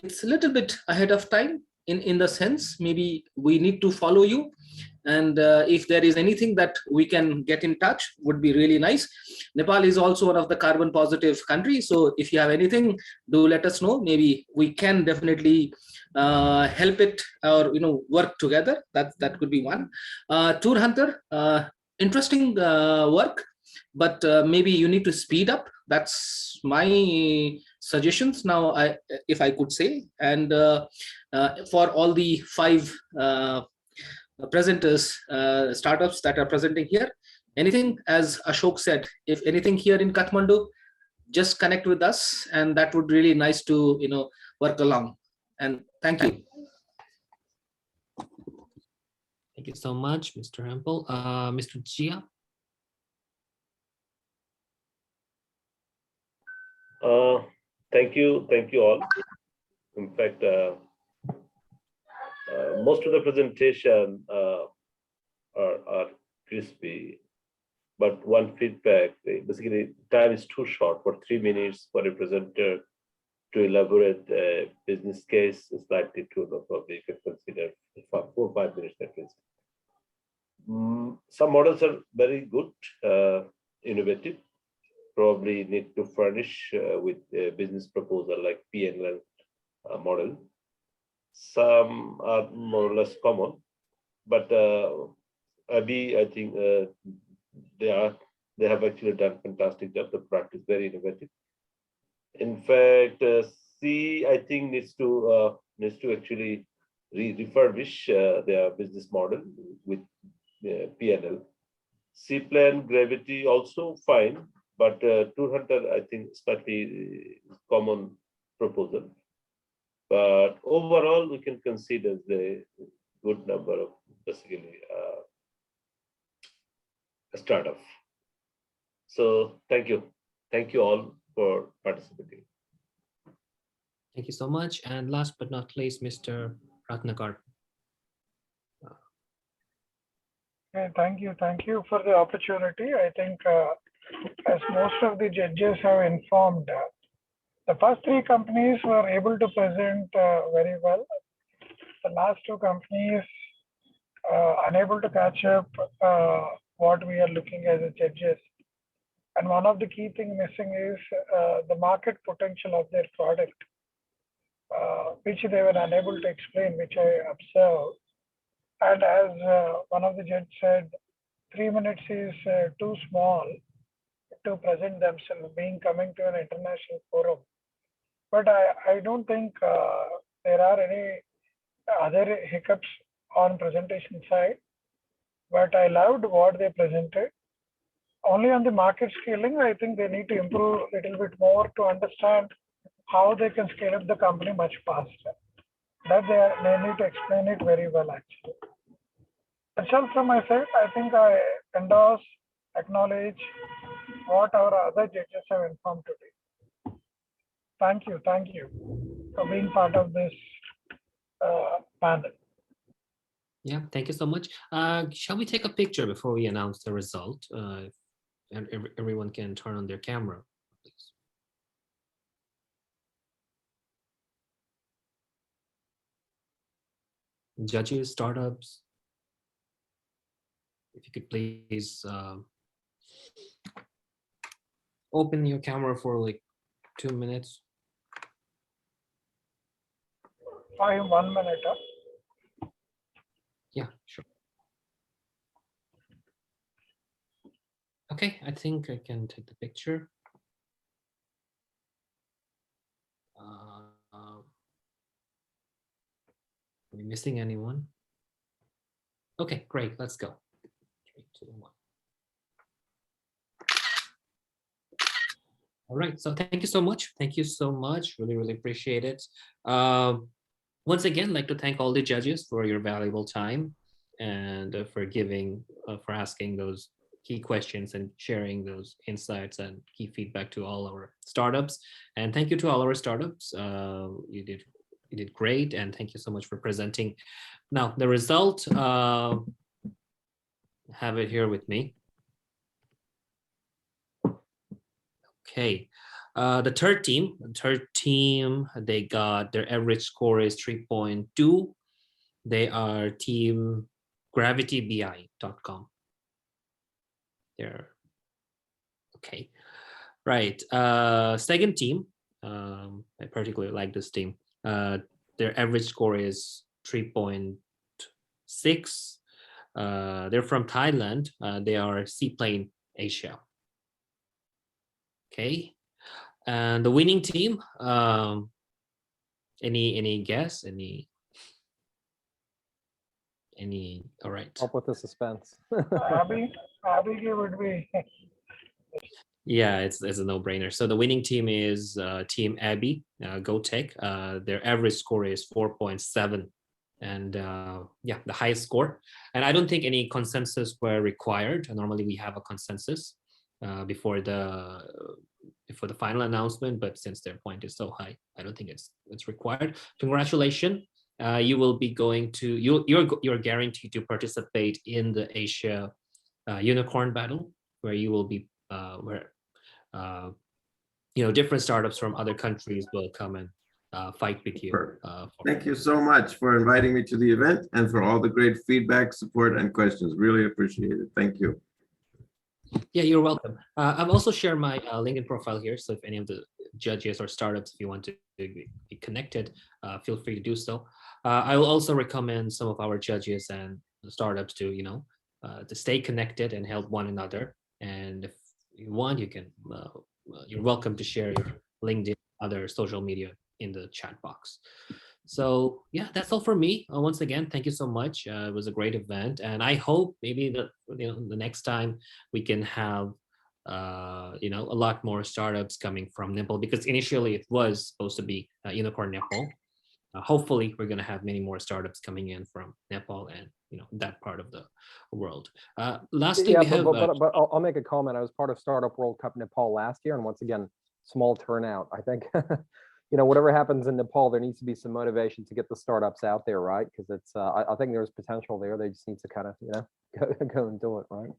it's a little bit ahead of time in the sense maybe we need to follow you, and if there is anything that we can get in touch would be really nice. Nepal is also one of the carbon positive countries, so if you have anything, do let us know. Maybe we can definitely help it, or work together. That could be one. Tour Hunter, interesting work, but maybe you need to speed up. That's my suggestions now, if I could say. And for all the 5 presenters, startups that are presenting here, anything, as Ashok said, if anything here in Kathmandu, just connect with us, and that would really nice to work along. And thank you. Thank you so much, Mr. Hempel. Mr. Jia. Thank you all. In fact, most of the presentation are crispy, but one feedback, basically time is too short. For 3 minutes for a presenter to elaborate a business case is likely too low. Probably you can consider 4 or 5 minutes at least. Some models are very good, innovative, probably need to furnish with a business proposal like P&L model. Some are more or less common, but Abhi, I think they have actually done fantastic job. The product is very innovative. In fact, C, I think needs to actually refurbish their business model with P&L. Seaplane, Gravity also fine, but Tour Hunter, I think slightly common proposal. But overall, we can consider the good number of basically a startup. So thank you all for participating. Thank you so much. And last but not least, Mr. Ratnakar. Okay, thank you for the opportunity. I think as most of the judges have informed, the first 3 companies were able to present very well. The last 2 companies unable to catch up what we are looking as a judges. And one of the key things missing is the market potential of their product, which they were unable to explain, which I observed. And as one of the judges said, 3 minutes is too small to present themselves, being coming to an international forum. But I don't think there are any other hiccups on presentation side. But I loved what they presented. Only on the market scaling, I think they need to improve a little bit more to understand how they can scale up the company much faster. That they need to explain it very well, actually. That's all from my side. I think I endorse, acknowledge what our other judges have informed today. Thank you for being part of this panel. Yeah, thank you so much. Shall we take a picture before we announce the result? And everyone can turn on their camera, please. Judges, startups, if you could please open your camera for like 2 minutes. Fine, 1 minute. Yeah, sure. Okay, I think I can take the picture. Are we missing anyone? Okay, great. Let's go. 3, 2, 1. All right. So thank you so much. Thank you so much. Really, really appreciate it. Once again, I'd like to thank all the judges for your valuable time and for asking those key questions and sharing those insights and key feedback to all our startups. And thank you to all our startups. You did great, and thank you so much for presenting. Now the result, have it here with me. Okay, the third team, they got their average score is 3.2. They are team gravitybi.com. They're okay, right. Second team, I particularly like this team. Their average score is 3.6. They're from Thailand. They are Seaplane Asia. Okay, and the winning team, any guess? Any? All right. Up with the suspense. Abby would be. Yeah, it's a no-brainer. So the winning team is Team Abby, GoTech. Their average score is 4.7, and yeah, the highest score. And I don't think any consensus were required. Normally we have a consensus before the final announcement, but since their point is so high, I don't think it's required. Congratulations. You will be going to you're guaranteed to participate in the Asia Unicorn Battle, where you will be different startups from other countries will come and fight with you. Thank you so much for inviting me to the event and for all the great feedback, support, and questions. Really appreciate it. Thank you. Yeah, you're welcome. I've also shared my LinkedIn profile here, so if any of the judges or startups, if you want to be connected, feel free to do so. I will also recommend some of our judges and startups to to stay connected and help one another. And if you want, you can you're welcome to share your LinkedIn, other social media in the chat box. So yeah, that's all for me. Once again, thank you so much. It was a great event, and I hope maybe the next time we can have a lot more startups coming from Nepal, because initially it was supposed to be Unicorn Nepal. Hopefully, we're going to have many more startups coming in from Nepal and that part of the world. Lastly, yeah, we have. But I'll make a comment. I was part of Startup World Cup Nepal last year, and once again, small turnout. I think whatever happens in Nepal, there needs to be some motivation to get the startups out there, right? Because it's I think there's potential there. They just need to kind of go and do it, right?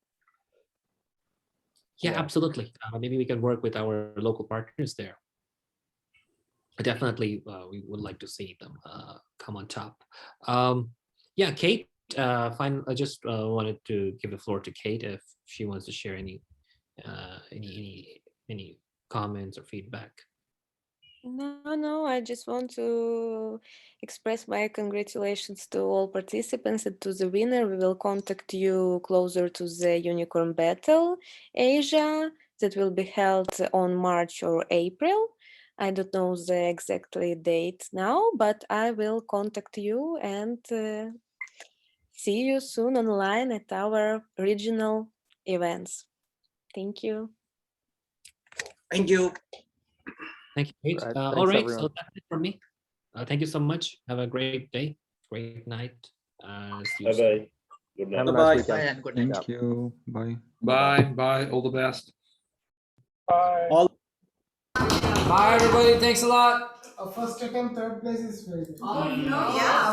Yeah, absolutely. Maybe we can work with our local partners there. Definitely, we would like to see them come on top. Yeah, Kate, fine. I just wanted to give the floor to Kate if she wants to share any comments or feedback. No, I just want to express my congratulations to all participants and to the winner. We will contact you closer to the Unicorn Battle Asia that will be held on March or April. I don't know the exactly date now, but I will contact you and see you soon online at our regional events. Thank you. Thank you. Thank you, Kate. All right, so that's it from me. Thank you so much. Have a great day, great night. Bye-bye. Good night. Bye-bye. Bye and good night. Thank you. Bye. Bye. All the best. Bye. Bye, everybody. Thanks a lot. First, second, third place is very good. Oh, no. Yeah.